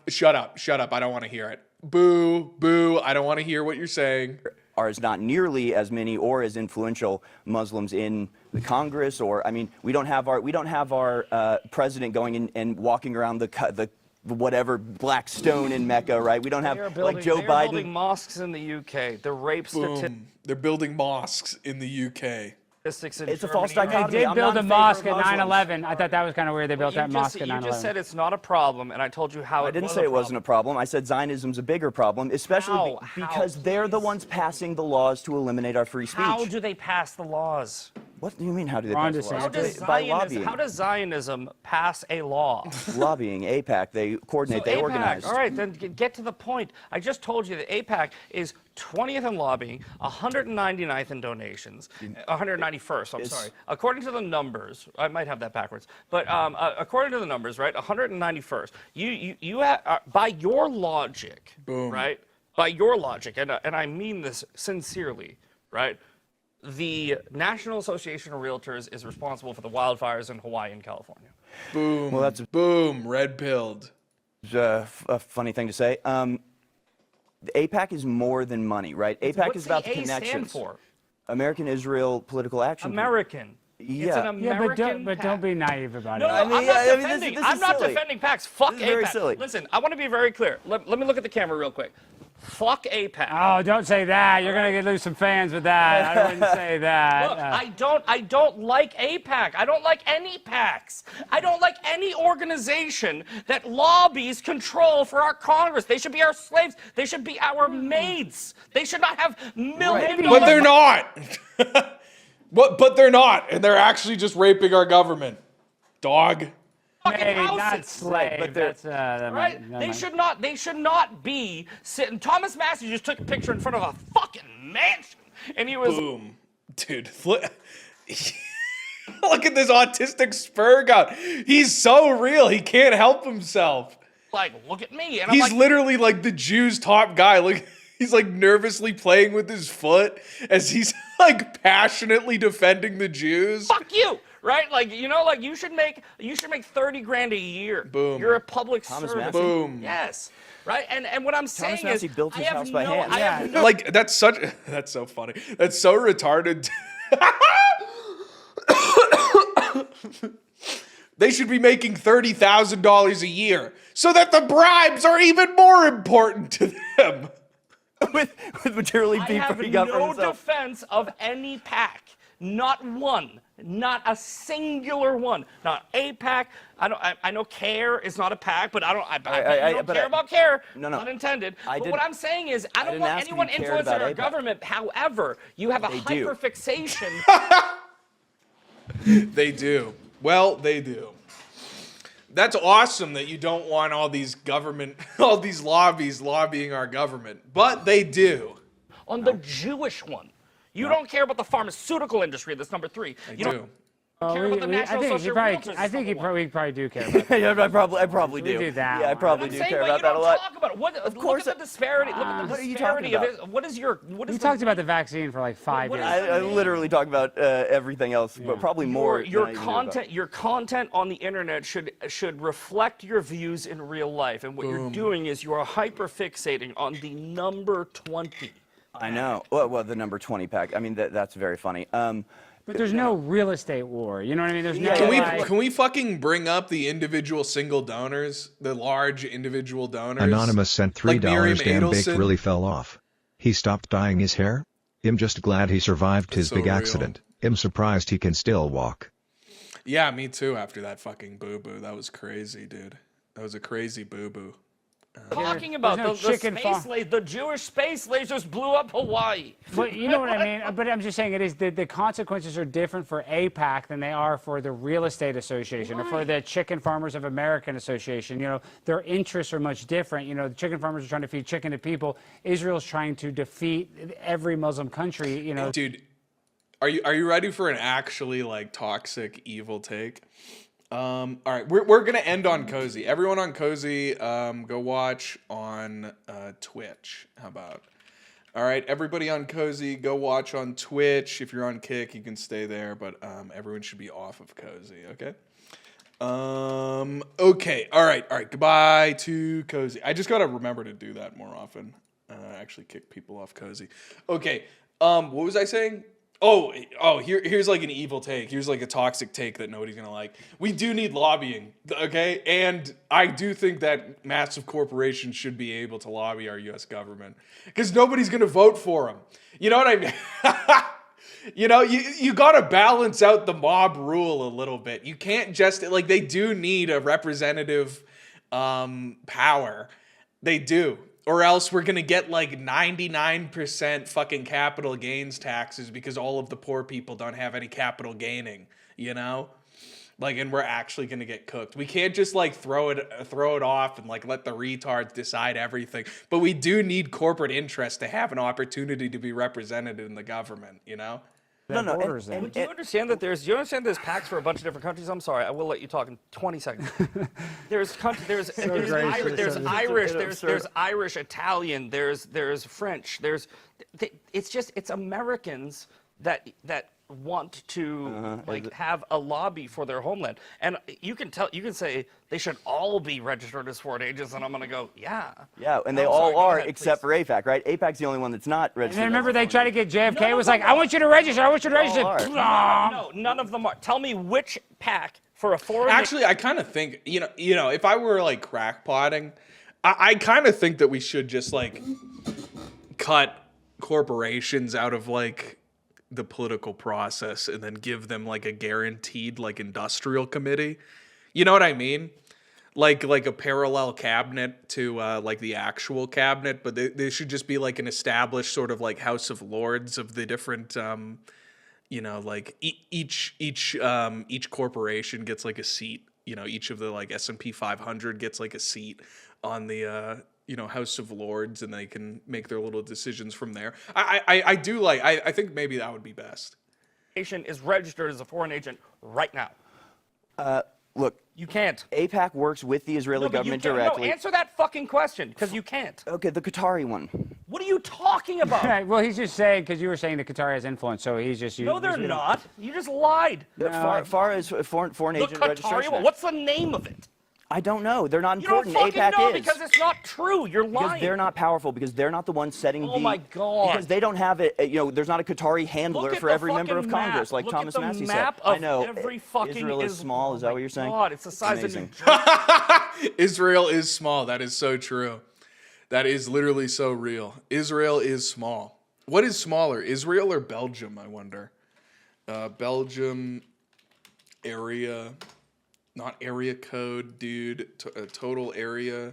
Shut up. I don't want to hear it. Boo. I don't want to hear what you're saying. Are not nearly as many or as influential Muslims in the Congress, or I mean, we don't have our president going in and walking around the whatever black stone in Mecca, right? We don't have like Joe Biden. They're building mosques in the UK. The rape statistics. They're building mosques in the UK. It's a false dichotomy. They did build a mosque at 9/11. I thought that was kind of weird. They built that mosque at 9/11. You just said it's not a problem, and I told you how I didn't say it wasn't a problem. I said Zionism's a bigger problem, especially because they're the ones passing the laws to eliminate our free speech. How do they pass the laws? What do you mean, how do they pass the laws? By lobbying. How does Zionism pass a law? Lobbying, AIPAC, they coordinate, they organize. All right, then get to the point. I just told you that AIPAC is 20th in lobbying, 199th in donations, 191st, I'm sorry. According to the numbers, I might have that backwards, but according to the numbers, right, 191st, you have, by your logic, right, by your logic, and I mean this sincerely, right, the National Association of Realtors is responsible for the wildfires in Hawaii and California. Boom. Well, that's red-pilled. A funny thing to say. The AIPAC is more than money, right? AIPAC is about the connections. Stand for? American Israel Political Action. American. Yeah. It's an American but don't be naive about no, it. I'm not defending PACs. Fuck AIPAC. Very silly. Listen, I want to be very clear. Let me look at the camera real quick. Fuck AIPAC. Oh, don't say that. You're gonna lose some fans with that. I wouldn't say that. Look, I don't like AIPAC. I don't like any PACs. I don't like any organization that lobbies control for our Congress. They should be our slaves. They should be our maids. They should not have million But they're not. But they're not, and they're actually just raping our government. Dog. Maid, not slave. But they're right? They should not be sitting. Thomas Massey just took a picture in front of a fucking mansion, and he was boom, dude. Look at this autistic spur guy. He's so real. He can't help himself. Like, look at me. And he's I'm like, literally like the Jew's top guy. Look, he's like nervously playing with his foot as he's like passionately defending the Jews. Fuck you. Right? Like, you know, like you should make 30 grand a year. Boom. You're a public Thomas servant. Massey? Boom. Yes. Right? And what I'm saying Thomas Massey is built his house by hand. I have no Like that's so funny. That's so retarded. They should be making $30,000 a year so that the bribes are even more important to them. with materially I being have pretty good for no himself. defense of any PAC. Not one. Not a singular one. Not AIPAC. I know CARE is not a PAC, but I don't care about CARE. No. Not intended. But didn't- what I'm saying is I don't didn't want ask if anyone you cared influencing about our AIPAC. government. However, you have a They do. hyperfixation. They do. Well, they do. That's awesome that you don't want all these lobbies lobbying our government, but they do. On the Jewish one. You don't care about the pharmaceutical industry. That's number 3. You don't care about the National Association of Realtors. I think we probably do care about that. Yeah, I probably do. We do that. Yeah, I probably I'm do saying, care but about you that a don't lot. talk about it. Of course. Look at the disparity. Look at the What are you talking disparity of about? it. What is your? We talked about the vaccine for like 5 years. I literally talk about everything else, but probably more. Your than I even do about- content, your content on the internet should reflect your views in real life. And what you're doing is you are hyperfixating on the number 20. I know. Well, the number 20 pack. I mean, that's very funny. But there's no real estate war. You know what I mean? There's no. Can we fucking bring up the individual single donors, the large individual donors? Anonymous sent $3. Like Miriam Damn baked Adelson? really fell off. He stopped dyeing his hair? I'm just glad he survived his so big real. accident. I'm surprised he can still walk. Yeah, me too. After that fucking boo-boo, that was crazy, dude. That was a crazy boo-boo. Talking about no chicken farm. the Jewish space lasers blew up Hawaii. But you know what I mean? But I'm just saying it is the consequences are different for AIPAC than they are for the Real Estate Association or for the Chicken Farmers of American Association. You know, their interests are much different. You know, the chicken farmers are trying to feed chicken to people. Israel's trying to defeat every Muslim country, you know. Dude, are you ready for an actually like toxic evil take? All right, we're gonna end on Cozy. Everyone on Cozy, go watch on Twitch. How about? All right, everybody on Cozy, go watch on Twitch. If you're on Kick, you can stay there, but everyone should be off of Cozy. Okay. Okay. All right. Goodbye to Cozy. I just gotta remember to do that more often. Actually, kick people off Cozy. Okay. What was I saying? Here's like an evil take. Here's like a toxic take that nobody's gonna like. We do need lobbying, okay? And I do think that massive corporations should be able to lobby our U.S. government because nobody's gonna vote for them. You know what I mean? You know, you gotta balance out the mob rule a little bit. You can't just like they do need a representative power. They do. Or else we're going to get like 99% fucking capital gains taxes because all of the poor people don't have any capital gaining, you know? Like, and we're actually going to get cooked. We can't just like throw it off and like let the retards decide everything. But we do need corporate interest to have an opportunity to be represented in the government, you know? No. And do you understand that there's packs for a bunch of different countries? I'm sorry, I will let you talk in 20 seconds. There's Irish, Italian, there's French, it's Americans that want to have a lobby for their homeland, and you can say they should all be registered as foreign agents, and I'm gonna go, yeah, and they all are except for AIPAC, right? AIPAC's the only one that's not registered. And remember they tried to get JFK was like, I want you to register. No, none of them are. Tell me which PAC for a foreign. Actually, I kind of think you know if I were like crackpotting, I kind of think that we should just like cut corporations out of like the political process and then give them like a guaranteed like industrial committee. You know what I mean? Like a parallel cabinet to like the actual cabinet, but they should just be like an established sort of like House of Lords of the different you know, like each corporation gets like a seat. You know, each of the like S&P 500 gets like a seat on the you know, House of Lords, and they can make their little decisions from there. I do like, I think maybe that would be best. Is registered as a foreign agent right now. Look, you can't. AIPAC works with the Israeli government directly. No, answer that fucking question, because you can't. Okay, the Qatari one. What are you talking about? Right, well, he's just saying, because you were saying that Qatar has influence, so he's just... No, they're not. You just lied. Far as foreign agent registration. What's the name of it? I don't know. They're not important. You don't fucking AIPAC know is. because it's not true. You're lying. Because they're not powerful. Because they're not the ones setting Oh my God. Because they don't have it. You know, there's not a Qatari handler for every member of Congress, like Thomas Massey said. I know. Every fucking Israel is small. Is that what you're saying? God, it's the size of New Jersey. Israel is small. That is so true. That is literally so real. Israel is small. What is smaller, Israel or Belgium? I wonder. Belgium area. Not area code, dude. Total area.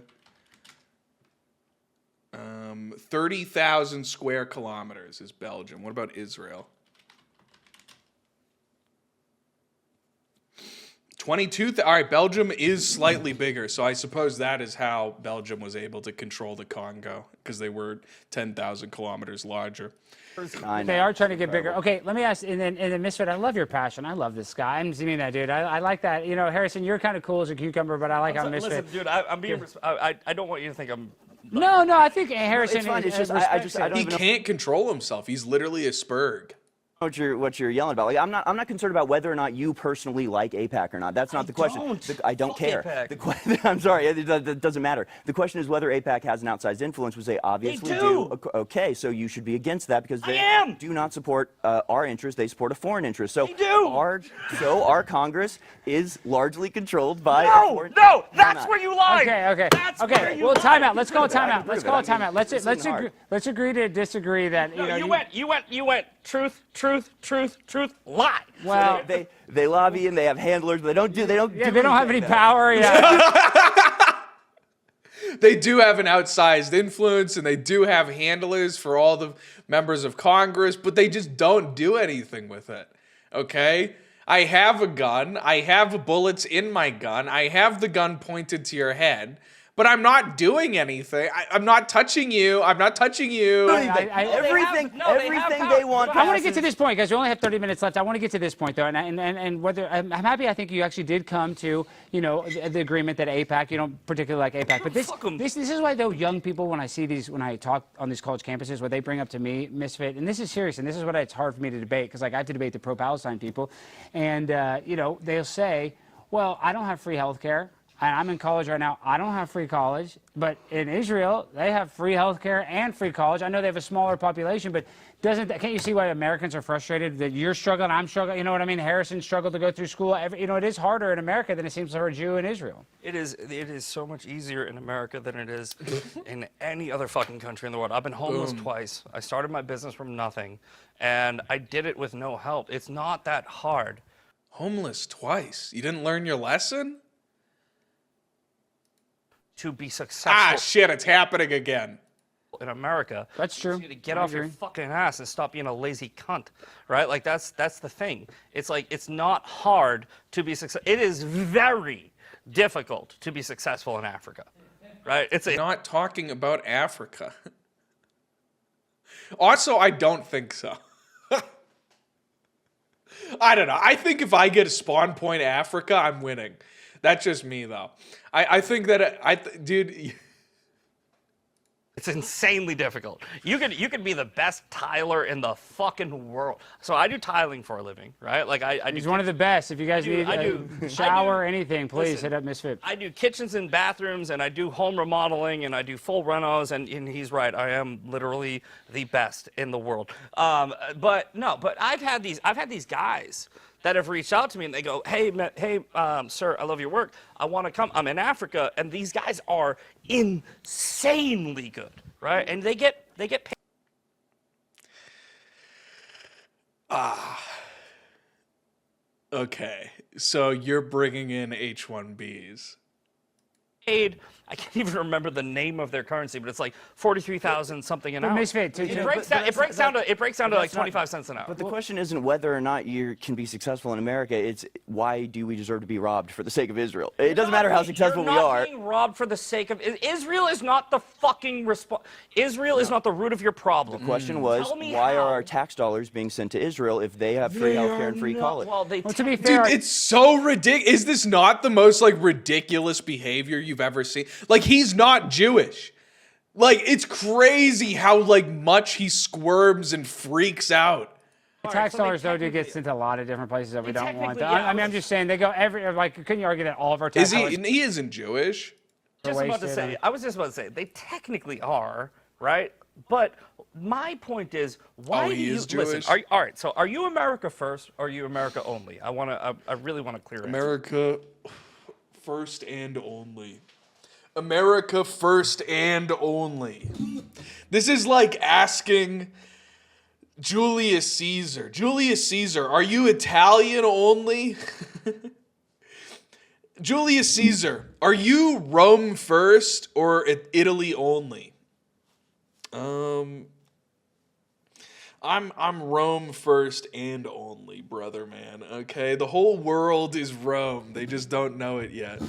30,000 square kilometers is Belgium. What about Israel? 22. All right, Belgium is slightly bigger, so I suppose that is how Belgium was able to control the Congo, because they were 10,000 kilometers larger. They are trying to get bigger. Okay, let me ask, and then Misfit, I love your passion. I love this guy. I'm seeing that, dude. I like that. You know, Harrison, you're kind of cool as a cucumber, but I like how Misfit. Listen, dude, I'm being. I don't want you to think I'm. No, I think Harrison. It's fine. It's just I don't He even know. can't control himself. He's literally a spurg. What you're yelling about. Like, I'm not concerned about whether or not you personally like AIPAC or not. That's not the question. I don't care. I'm sorry, it doesn't matter. The question is whether AIPAC has an outsized influence, which they obviously do. Okay, so you should be against that because they do not support our interest. They support a foreign interest. So our Congress is largely controlled by. No, that's where you lie. Okay. Well, timeout. Let's call a timeout. Let's agree to disagree that you went truth, lie. Well, so they lobby and they have handlers, but they don't. Yeah, they don't have any power. Yeah. They do have an outsized influence, and they do have handlers for all the members of Congress, but they just don't do anything with it. Okay? I have a gun. I have bullets in my gun. I have the gun pointed to your head. But I'm not doing anything. I'm not touching you. I'm not touching you. Everything they want. I want to get to this point, guys. We only have 30 minutes left. I want to get to this point, though, and whether I'm happy. I think you actually did come to, the agreement that AIPAC. You don't particularly like AIPAC, but this is why, though, young people, when I talk on these college campuses, what they bring up to me, Misfit, and this is serious, and this is what it's hard for me to debate, because I have to debate the pro-Palestine people, and they'll say, well, I don't have free health care. I'm in college right now. I don't have free college, but in Israel, they have free health care and free college. I know they have a smaller population, but can't you see why Americans are frustrated that you're struggling, I'm struggling? You know what I mean? Harrison struggled to go through school. It is harder in America than it seems for a Jew in Israel. It is so much easier in America than it is in any other fucking country in the world. I've been homeless twice. I started my business from nothing, and I did it with no help. It's not that hard. Homeless twice? You didn't learn your lesson? To be successful. Ah, shit, it's happening again. In America. That's true. You to get off your fucking ass and stop being a lazy cunt, right? Like, that's the thing. It's like, it's not hard to be successful. It is very difficult to be successful in Africa, right? Not talking about Africa. Also, I don't think so. I don't know. I think if I get a spawn point Africa, I'm winning. That's just me, though. I think that dude. It's insanely difficult. You could be the best tiler in the fucking world. So I do tiling for a living, right? Like He's one of the best. If you guys need a shower or anything, please hit up Misfit. I do kitchens and bathrooms, and I do home remodeling, and I do full renos, and he's right. I am literally the best in the world. But I've had these guys that have reached out to me, and they go, hey, sir, I love your work. I want to come. I'm in Africa, and these guys are insanely good, right? And they get paid. Okay, so you're bringing in H-1Bs. I can't even remember the name of their currency, but it's like 43,000 something an hour. Misfit, it breaks down to like 25 cents an hour. But the question isn't whether or not you can be successful in America. It's why do we deserve to be robbed for the sake of Israel? It doesn't matter how successful we are. You're not being robbed for the sake of Israel. Is not the fucking Israel is not the root of your problem. The question was, why are our tax dollars being sent to Israel if they have free healthcare and free college? Well, to be fair, dude, it's so ridiculous. Is this not the most ridiculous behavior you've ever seen? Like, he's not Jewish. Like, it's crazy how much he squirms and freaks out. Tax dollars, though, do get sent to a lot of different places that we don't want. I mean, I'm just saying, they go couldn't you argue that all of our tax dollars... He isn't Jewish. I was just about to say, they technically are, right? But my point is, why do you... Listen, all right, so are you America first, or are you America only? I really want to clear it. America first and only. America first and only. This is like asking Julius Caesar. Julius Caesar, are you Italian only? Julius Caesar, are you Rome first or Italy only? I'm Rome first and only, brother man. Okay, the whole world is Rome. They just don't know it yet.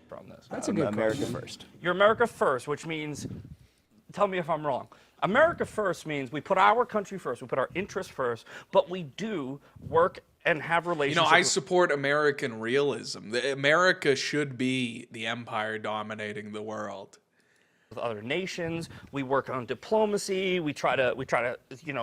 From this. That's a good America question. first. You're America first, which means, tell me if I'm wrong. America first means we put our country first, we put our interests first, but we do work and have relationships. I support American realism. America should be the empire dominating the world. With other nations, we work on diplomacy. We try to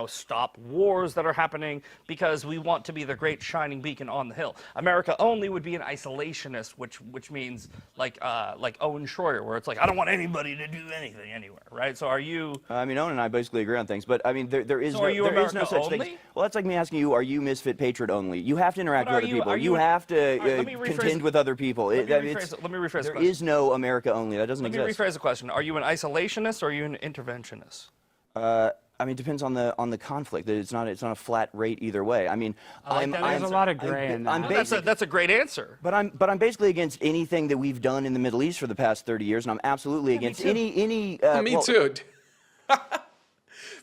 stop wars that are happening because we want to be the great shining beacon on the hill. America only would be an isolationist, which means like Owen Schroyer, where it's like I don't want anybody to do anything anywhere, right? So are you? I mean, Owen and I basically agree on things, but I mean, there is so no such thing. Well, that's like me asking you, are you Misfit Patriot only? You have to interact with other people. You have to contend with other people. Let me rephrase. There is no America only. That doesn't exist. Let me rephrase the question. Are you an isolationist or are you an interventionist? I mean, it depends on the conflict. It's not a flat rate either way. I mean, There's a lot of gray in that. That's a great answer. But I'm basically against anything that we've done in the Middle East for the past 30 years, and I'm absolutely against any. Me too.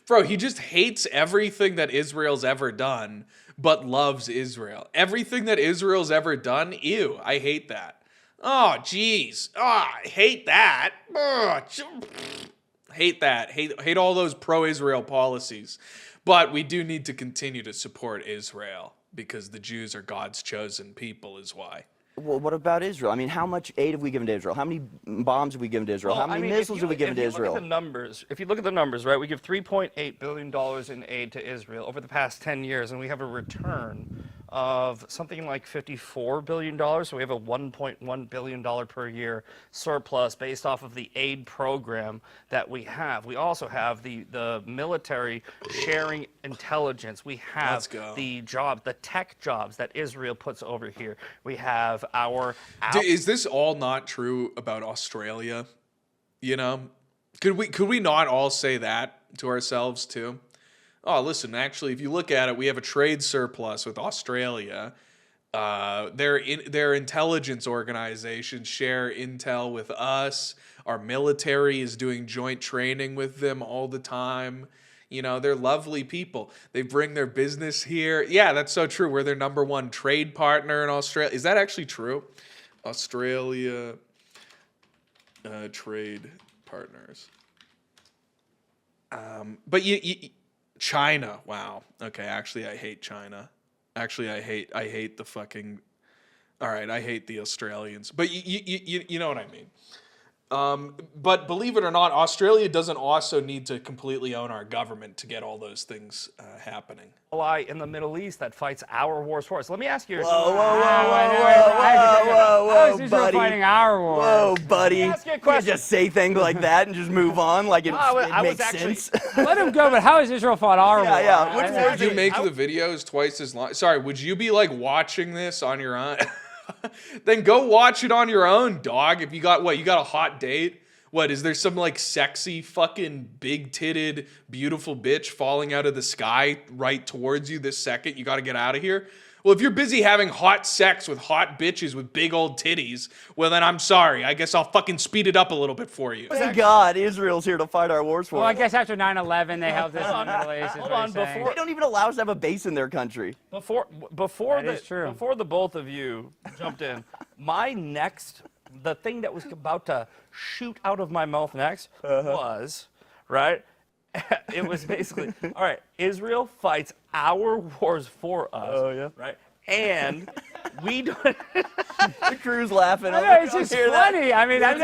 Bro, he just hates everything that Israel's ever done, but loves Israel. Everything that Israel's ever done, ew, I hate that. Oh, jeez. Oh, I hate that. Oh, hate that. Hate all those pro-Israel policies. But we do need to continue to support Israel because the Jews are God's chosen people is why. Well, what about Israel? I mean, how much aid have we given to Israel? How many bombs have we given to Israel? How many missiles have we given to Israel? If you look at the numbers, right, we give $3.8 billion in aid to Israel over the past 10 years, and we have a return of something like $54 billion. So we have a $1.1 billion per year surplus based off of the aid program that we have. We also have the military sharing intelligence. We have the tech jobs that Israel puts over here. We have our... Is this all not true about Australia? You know? Could we not all say that to ourselves too? Oh, listen, actually, if you look at it, we have a trade surplus with Australia. Their intelligence organizations share intel with us. Our military is doing joint training with them all the time. You know, they're lovely people. They bring their business here. Yeah, that's so true. We're their #1 trade partner in Australia. Is that actually true? Australia trade partners. But China, wow. Okay, actually, I hate China. Actually, I hate the fucking... All right, I hate the Australians. But you know what I mean. But believe it or not, Australia doesn't also need to completely own our government to get all those things happening. Ally in the Middle East that fights our wars for us. Let me ask you... How is Israel fighting our wars? Whoa, buddy. Let me ask you a question. You just say things like that and just move on like it makes sense. Let him go, but how has Israel fought our wars? Yeah. Would you make the videos twice as long? Sorry, would you be like watching this on your own? Then go watch it on your own, dog. If you got you got a hot date? What, is there some like sexy fucking big-titted beautiful bitch falling out of the sky right towards you this second? You got to get out of here? Well, if you're busy having hot sex with hot bitches with big old titties, well then I'm sorry. I guess I'll fucking speed it up a little bit for you. Thank God Israel's here to fight our wars for us. Well, I guess after 9/11 they helped us in the Middle East. Hold on, They don't even allow us to have a base in their country. Before the both of you jumped in, the thing that was about to shoot out of my mouth next was, right? It was basically, all right, Israel fights our wars for us. Oh, yeah. Right? And we don't... The crew's laughing. I know, it's just funny. I mean, I've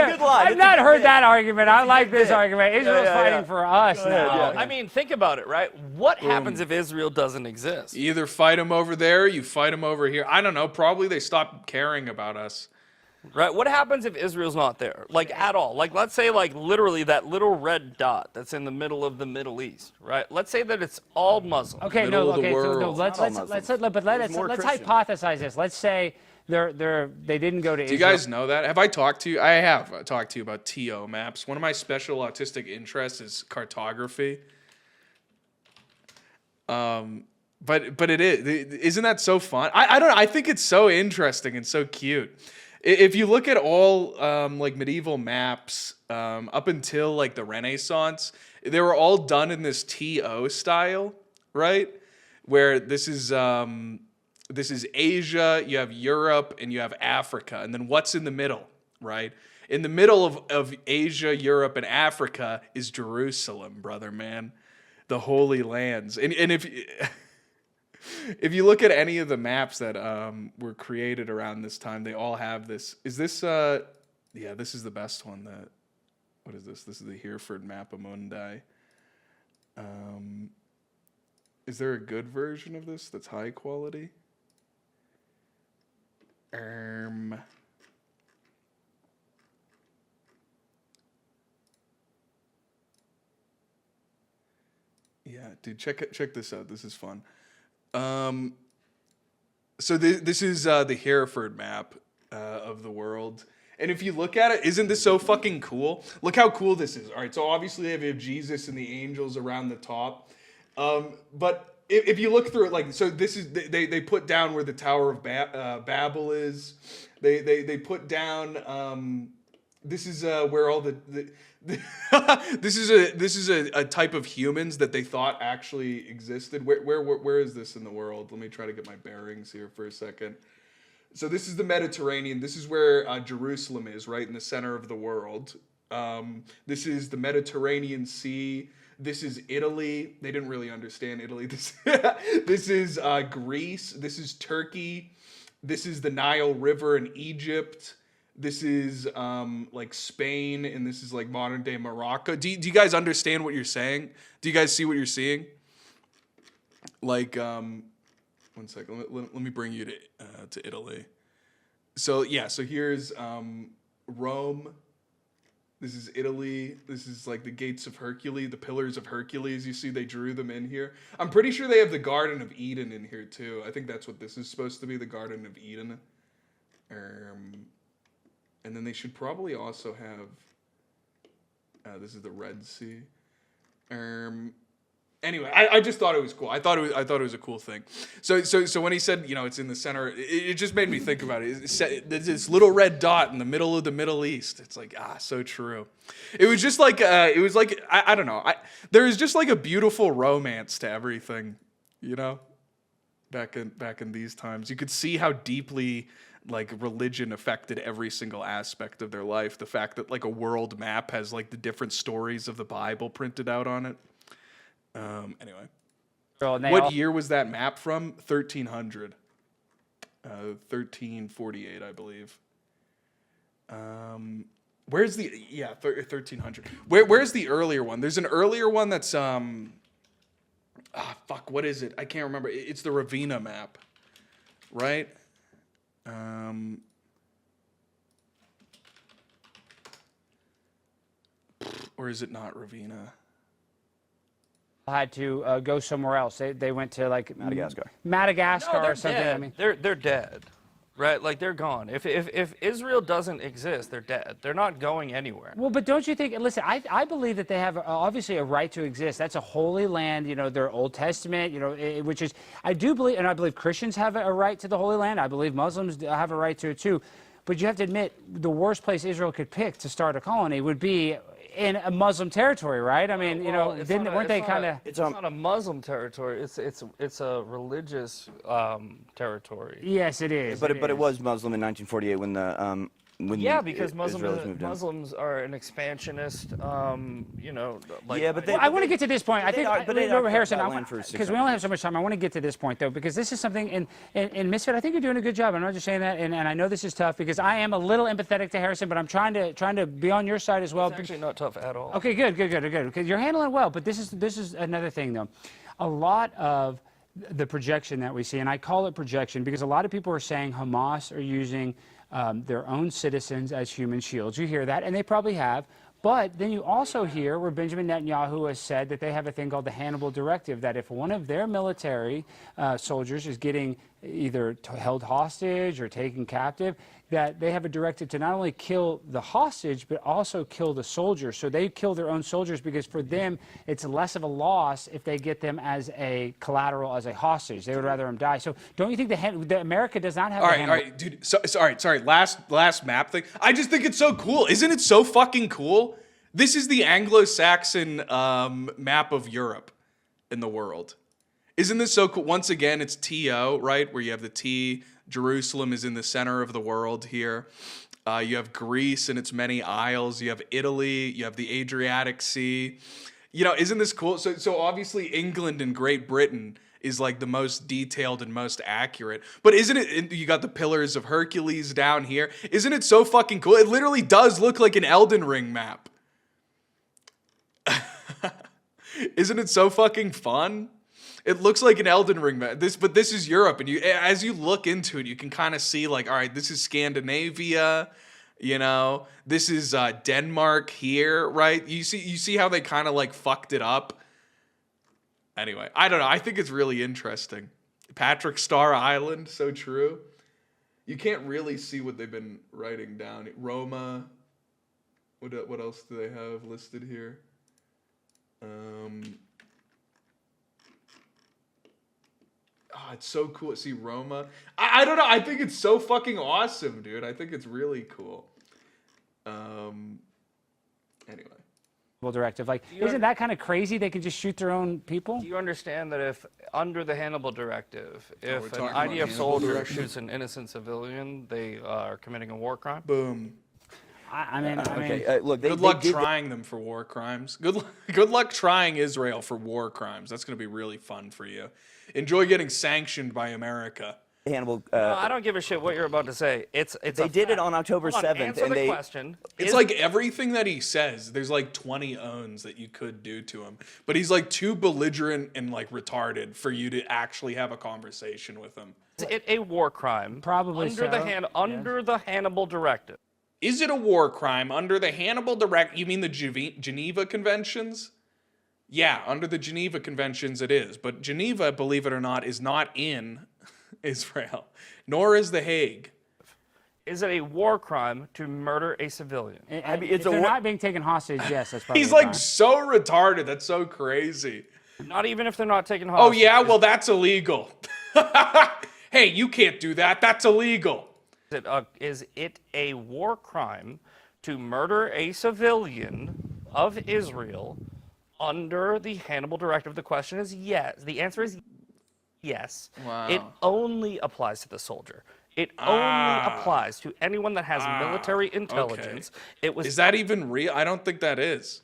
not heard that argument. I like this argument. Israel's fighting for us now. I mean, think about it, right? What happens if Israel doesn't exist? You either fight them over there, you fight them over here. I don't know. Probably they stop caring about us. Right? What happens if Israel's not there? Like, at all? Like, let's say, like, literally that little red dot that's in the middle of the Middle East, right? Let's say that it's all Muslim. Okay, let's hypothesize this. Let's say they didn't go to Israel. Do you guys know that? Have I talked to you? I have talked to you about TO maps. One of my special autistic interests is cartography. But it is. Isn't that so fun? I don't know. I think it's so interesting and so cute. If you look at all like medieval maps up until like the Renaissance, they were all done in this TO style, right? Where this is Asia, you have Europe, and you have Africa, and then what's in the middle, right? In the middle of Asia, Europe, and Africa is Jerusalem, brother man, the Holy Lands, and if you look at any of the maps that were created around this time, they all have this. Is this, yeah, this is the best one. What is this? This is the Hereford Mappa Mundi. Is there a good version of this that's high quality? Yeah, dude, check this out. This is fun. So this is the Hereford map of the world, And if you look at it, isn't this so fucking cool? Look how cool this is. All right, so obviously we have Jesus and the angels around the top. But if you look through it, like, so this is, they put down where the Tower of Babel is. They put down, this is where all this is a type of humans that they thought actually existed. Where is this in the world? Let me try to get my bearings here for a second. So this is the Mediterranean. This is where Jerusalem is, right in the center of the world. This is the Mediterranean Sea. This is Italy. They didn't really understand Italy. This is Greece. This is Turkey. This is the Nile River in Egypt. This is like Spain, and this is like modern day Morocco. Do you guys understand what you're saying? Do you guys see what you're seeing? Like, one second. Let me bring you to Italy. So yeah, so here's Rome. This is Italy. This is like the gates of Hercules, the pillars of Hercules. You see, they drew them in here. I'm pretty sure they have the Garden of Eden in here too. I think that's what this is supposed to be, the Garden of Eden. And then they should probably also have. This is the Red Sea. Anyway, I just thought it was cool. I thought it was a cool thing. So when he said, you know, it's in the center, it just made me think about it. This little red dot in the middle of the Middle East. It's like, so true. It was just like I don't know. There was just like a beautiful romance to everything, you know. Back in these times, you could see how deeply like religion affected every single aspect of their life. The fact that like a world map has like the different stories of the Bible printed out on it. Anyway, what year was that map from? 1300. 1348, I believe. Where's the 1300? Where's the earlier one? There's an earlier one that's what is it? I can't remember. It's the Ravenna map, right? Or is it not Ravenna? Had to go somewhere else. They went to like Madagascar no, they're or something. Dead. I mean, they're dead, right? Like they're gone. If Israel doesn't exist, they're dead. They're not going anywhere. well, but don't you think? Listen, I believe that they have obviously a right to exist. That's a holy land. You know, their Old Testament. You know, which is I do believe, and I believe Christians have a right to the Holy Land. I believe Muslims have a right to it too. But you have to admit, the worst place Israel could pick to start a colony would be in a Muslim territory, right? I mean, you know, weren't they kind of? It's not a Muslim territory. It's a religious territory. Yes, it is. But it was Muslim in 1948 when the because Muslims are an expansionist, you know. Like, yeah, but well, I want to get to this point. I think, Harrison, because we only have so much time. I want to get to this point though, because this is something in Misfit. I think you're doing a good job. I'm not just saying that, and I know this is tough because I am a little empathetic to Harrison, but I'm trying to be on your side as well. It's actually not tough at all. Okay, good, because you're handling it well. But this is another thing though. A lot of the projection that we see, and I call it projection because a lot of people are saying Hamas are using their own citizens as human shields. You hear that, and they probably have. But then you also hear where Benjamin Netanyahu has said that they have a thing called the Hannibal Directive, that if one of their military soldiers is getting either held hostage or taken captive, that they have a directive to not only kill the hostage, but also kill the soldier. So they kill their own soldiers because for them, it's less of a loss if they get them as a collateral, as a hostage. They would rather them die. So don't you think that America does not have all right, dude. Sorry. Last map thing. I just think it's so cool. Isn't it so fucking cool? This is the Anglo-Saxon map of Europe in the world. Isn't this so cool? Once again, it's TO, right? Where you have the T. Jerusalem is in the center of the world here. You have Greece and its many isles. You have Italy. You have the Adriatic Sea. You know, isn't this cool? So obviously England and Great Britain is like the most detailed and most accurate. But isn't it, you got the Pillars of Hercules down here. Isn't it so fucking cool? It literally does look like an Elden Ring map. Isn't it so fucking fun? It looks like an Elden Ring map. But this is Europe, and as you look into it, you can kind of see like, all right, this is Scandinavia, you know, this is Denmark here, right? You see how they kind of like fucked it up. Anyway, I don't know. I think it's really interesting. Patrick Star Island, so true. You can't really see what they've been writing down. Roma. What else do they have listed here? Oh, it's so cool. See, Roma. I don't know. I think it's so fucking awesome, dude. I think it's really cool. Anyway. Directive. Like, isn't that kind of crazy? They can just shoot their own people? Do you understand that if, under the Hannibal Directive, if an talking about IDF Hannibal soldier Directive? shoots an innocent civilian, they are committing a war crime? Boom. I mean, look, Good luck trying them for war crimes. Good luck trying Israel for war crimes. That's going to be really fun for you. Enjoy getting sanctioned by America. Hannibal. No, I don't give a shit what you're about to say. They did it on October 7th, answer and the question. It's like everything that he says, there's like 20 owns that you could do to him. But he's like too belligerent and like retarded for you to actually have a conversation with him. Is it a war crime? Probably under the Hannibal Directive. Is it a war crime under the Hannibal You mean the Geneva Conventions? Yeah, under the Geneva Conventions it is. But Geneva, believe it or not, is not in Israel, nor is The Hague. Is it a war crime to murder a civilian? I mean, if they're not being taken hostage, yes, that's probably He's a like crime. so retarded. That's so crazy. Not even if they're not taken Oh, hostage. yeah? Well, that's illegal. Hey, you can't do that. That's illegal. Is it a war crime to murder a civilian of Israel under the Hannibal Directive? The question is yes. The answer is yes. Wow. It only applies to the soldier. It only applies to anyone that has military intelligence. Okay. Is that even real? I don't think that is.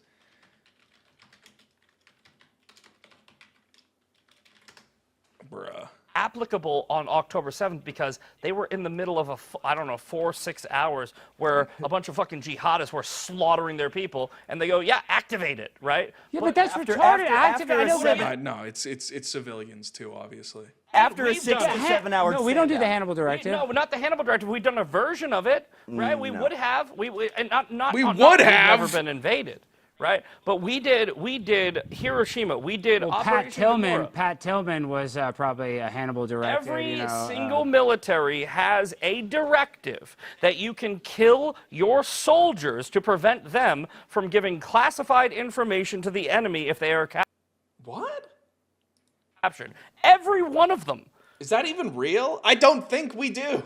Bruh. Applicable on October 7th because they were in the middle of 4 or 6 hours where a bunch of fucking jihadists were slaughtering their people, and they go, yeah, activate it, right? Yeah, but that's retarded. No, it's civilians too, obviously. After a 6 to 7 hour. No, we don't do the Hannibal Directive. No, not the Hannibal Directive. We've done a version of it, right? We would have. We've never been invaded. Right, but we did Hiroshima. We did Operation Menorah. Pat Tillman was probably a Hannibal Directive. Every single military has a directive that you can kill your soldiers to prevent them from giving classified information to the enemy if they are captured. Every one of them. Is that even real? I don't think we do.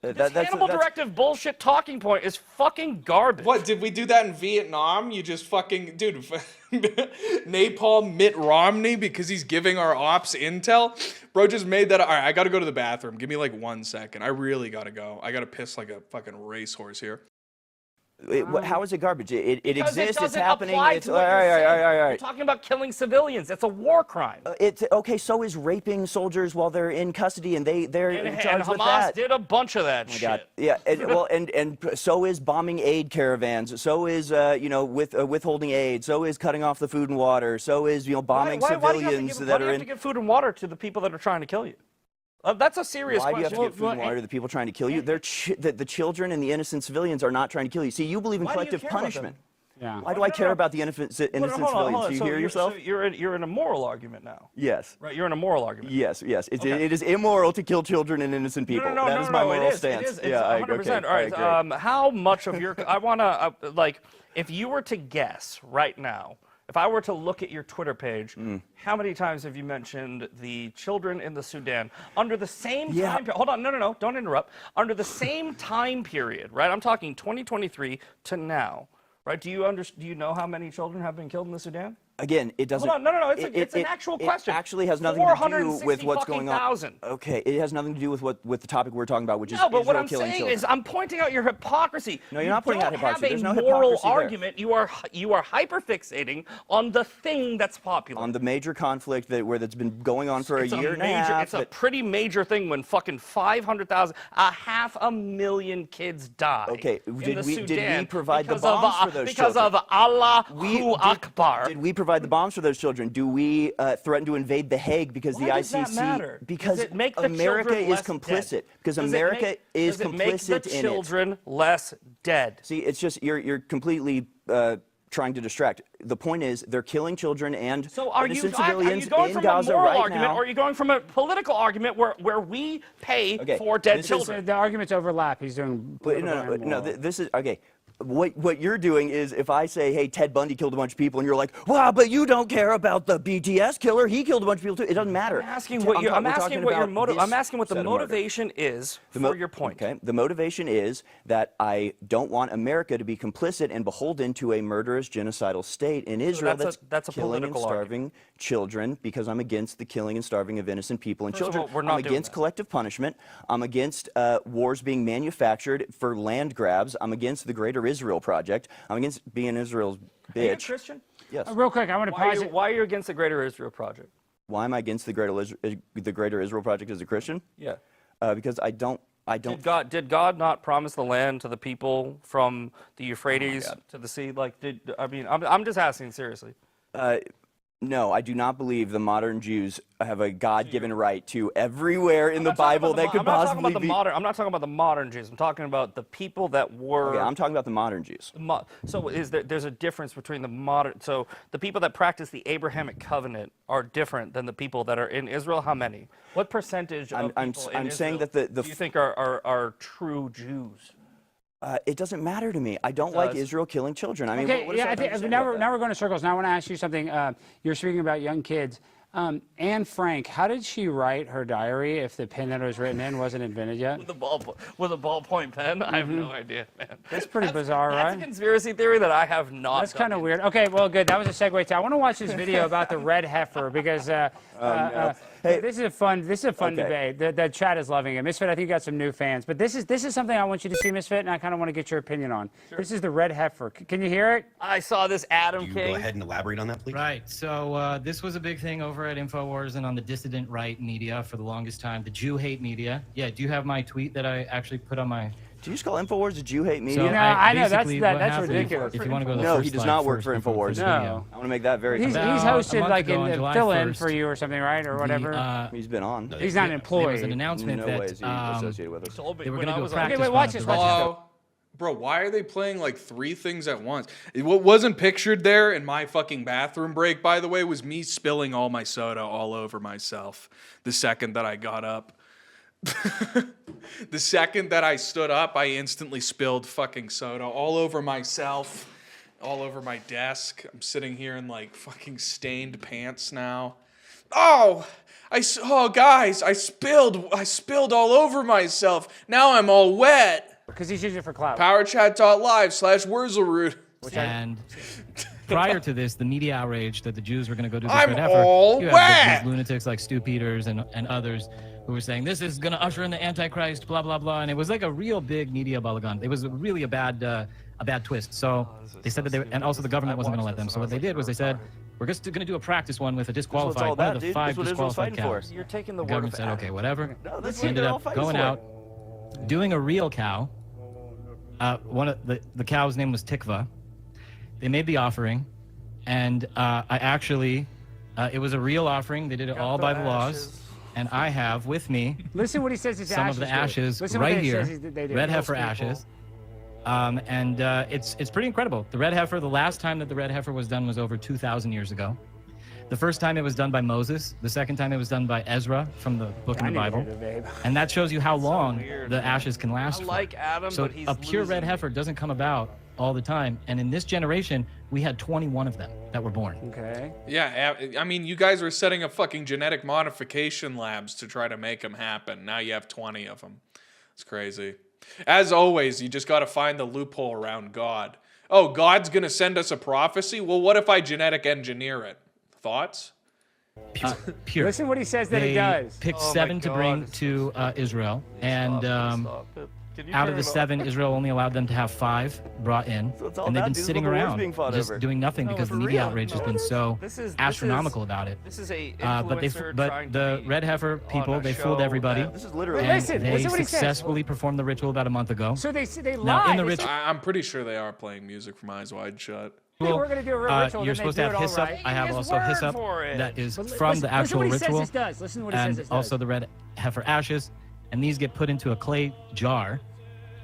This Hannibal Directive bullshit talking point is fucking garbage. What, did we do that in Vietnam? You just fucking, dude, napalm Mitt Romney because he's giving our ops intel? Bro just made that. All right, I gotta go to the bathroom. Give me like 1 second. I really gotta go. I gotta piss like a fucking racehorse here. How is it garbage? It exists. It's happening. It's all right. You're talking about killing civilians. It's a war crime. It's okay. So is raping soldiers while they're in custody, and they're charged with that. Hamas did a bunch of that shit. God. Yeah. And so is bombing aid caravans. So is withholding aid. So is cutting off the food and water. So is bombing civilians that are in. Why do you have to give food and water to the people that are trying to kill you? That's a serious question. Why do you have to give food and water to the people trying to kill you? The children and the innocent civilians are not trying to kill you. See, you believe in collective punishment. Yeah. Why do I care about the innocent civilians? Do you hear yourself? So you're in a moral argument now. Yes. Right. You're in a moral argument. Yes. It is immoral to kill children and innocent people. That is my moral stance. It is. It's 100%. All right. How much of your? I want to if you were to guess right now. If I were to look at your Twitter page, how many times have you mentioned the children in the Sudan under the same time period? Hold on, no, don't interrupt. Under the same time period, right? I'm talking 2023 to now, right? Do you know how many children have been killed in the Sudan? Again, it doesn't. Hold on, no. It's an actual question. It actually has nothing to do with what's going on. Okay, it has nothing to do with the topic we're talking about, which is Israel killing children. No, but what I'm saying is, I'm pointing out your hypocrisy. No, you're not pointing out hypocrisy. There's no hypocrisy. hypocrisy there. Argument. You are hyperfixating on the thing that's popular. On the major conflict that's been going on for a year and a half. It's a pretty major thing when fucking 500,000, 500,000 kids die. Okay, did we provide the because bombs for those because children? of Allahu Akbar. Did we provide the bombs for those children? Do we threaten to invade The Hague because the ICC? Does that matter? Because does it make the America children is less complicit. Dead? Because does America is does complicit it make the in children it. less dead? See, it's just you're completely trying to distract. The point is, they're killing children and So are you innocent going civilians from in a Gaza moral right argument, now. or are you going from a political argument where we pay Okay, for dead this is- children? The arguments overlap. He's doing political and moral. This is okay. What you're doing is, if I say, hey, Ted Bundy killed a bunch of people, and you're like, wow, but you don't care about the BTS killer, he killed a bunch of people too. It doesn't matter. I'm asking what your the murder. motivation is for your point. Okay, the motivation is that I don't want America to be complicit and beholden to a murderous, genocidal state in Israel that's a killing and political starving children, because I'm against the killing and starving of innocent people and First of children. all, we're not I'm doing against that. collective punishment. I'm against wars being manufactured for land grabs. I'm against the Greater Israel Project. I'm against being Israel's bitch. Are you a Christian? Yes. Real quick, I want to pause it. Why are you against the Greater Israel Project? Why am I against the Greater Israel Project as a Christian? Yeah. Because I don't. Did God not promise the land to the people from the Euphrates God. to the sea? Like, I'm just asking seriously. No, I do not believe the modern Jews have a God-given right to everywhere in the Bible that could possibly be. I'm not talking about the modern Jews. I'm talking about the people that were. Okay, I'm talking about the modern Jews. So there's a difference between the modern. So the people that practice the Abrahamic covenant are different than the people that are in Israel. How many? What percentage of people in I'm saying Israel that do you think are true Jews? It doesn't matter to me. I don't like Israel killing children. I mean, Okay, what does that have to say now about we're going to circles. Now I want to ask you something. You're speaking about young kids. Anne Frank, how did she write her diary if the pen that it was written in wasn't invented yet? With a ballpoint pen? I have no idea, man. That's pretty bizarre, That's right? a conspiracy theory that I have not. That's kind of weird. Okay, well, good. That was a segue to. I want to watch this video about the red heifer because this is a fun debate. The chat is loving it. Misfit, I think you got some new fans, but this is something I want you to see, Misfit, and I kind of want to get your opinion on. Sure. This is the red heifer. Can you hear it? I saw this Adam King. King. Go ahead and elaborate on that, please. Right. So this was a big thing over at InfoWars and on the dissident right media for the longest time, the Jew hate media. Yeah. Do you have my tweet that I actually put on my? Do you just call InfoWars a Jew hate media? So no, I know that's happened, ridiculous. If you want to go to the no, first he does slide not work first for before InfoWars. the No. video. I want to make that very He's clear. hosted like in July fill-in 1st, for you or something, right, or whatever. He's been on. He's not an employee. There was an announcement No that way is he associated with us. they were going to do a practice Okay, wait, run watch of this, the watch Red this. Heifer. Oh, bro, why are they playing like 3 things at once? What wasn't pictured there in my fucking bathroom break, by the way, was me spilling all my soda all over myself the second that I got up. The second that I stood up, I instantly spilled fucking soda all over myself, all over my desk. I'm sitting here in like fucking stained pants now. Oh, guys, I spilled all over myself. Now I'm all wet. Because he's using it for clout. PowerChat.live/Wurzelroot. And prior to this, the media outrage that the Jews were going to go do this I'm red heifer, all you have wet. these lunatics like Stu Peters and others who were saying this is going to usher in the Antichrist, blah blah blah, and it was like a real big media balagan. It was really a bad twist. So they said that and also the government wasn't going to let them. So what they did was they said we're just going to do a practice one with a disqualified, one of the 5 disqualified cows. You're taking The the word government of said okay, whatever. No, that's They ended what they're all up fighting going for. out, doing a real cow. One of the cow's name was Tikva. They made the offering, and I actually, it was a real offering. They did it all by the laws, and I have with me Listen what he says his some ashes of the do. ashes Listen what right he here, says they do. red heifer Those people. ashes, and it's pretty incredible. The red heifer, the last time that the red heifer was done was over 2,000 years ago. The first time it was done by Moses. The second time it was done by Ezra from the book in the Bible. And that shows you how long the ashes can last I for. like Adam, So but he's a pure red losing. heifer doesn't come about all the time. And in this generation, we had 21 of them that were born. Okay. Yeah, I mean, you guys were setting up fucking genetic modification labs to try to make them happen. Now you have 20 of them. It's crazy. As always, you just got to find the loophole around God. Oh, God's going to send us a prophecy? Well, what if I genetic engineer it? Thoughts? Pure. Listen what he says that They he does. picked Oh my 7 to bring God. to Israel. And Stop it. Can you out turn of the it off? 7, Israel only allowed them to have 5 brought in. So it's all And they've about been dudes sitting with the wars around being fought just over. doing nothing No, because for the media real. outrage has been so This is astronomical about it. This is a But influencer the trying to red heifer be on people, a they fooled show everybody. that- This is literally. Wait, listen, They listen what he says. successfully performed the ritual about a month ago. So they Now, lie. in the They ritual- say I'm pretty sure they are playing music from Eyes Wide Shut. they were going to do a real ritual. You're then supposed they to do have it all hyssop. right. I have His also word hyssop for it. that is Listen- from the listen actual what he ritual. says this does. Listen to what he says And this also does. the red heifer ashes. And these get put into a clay jar.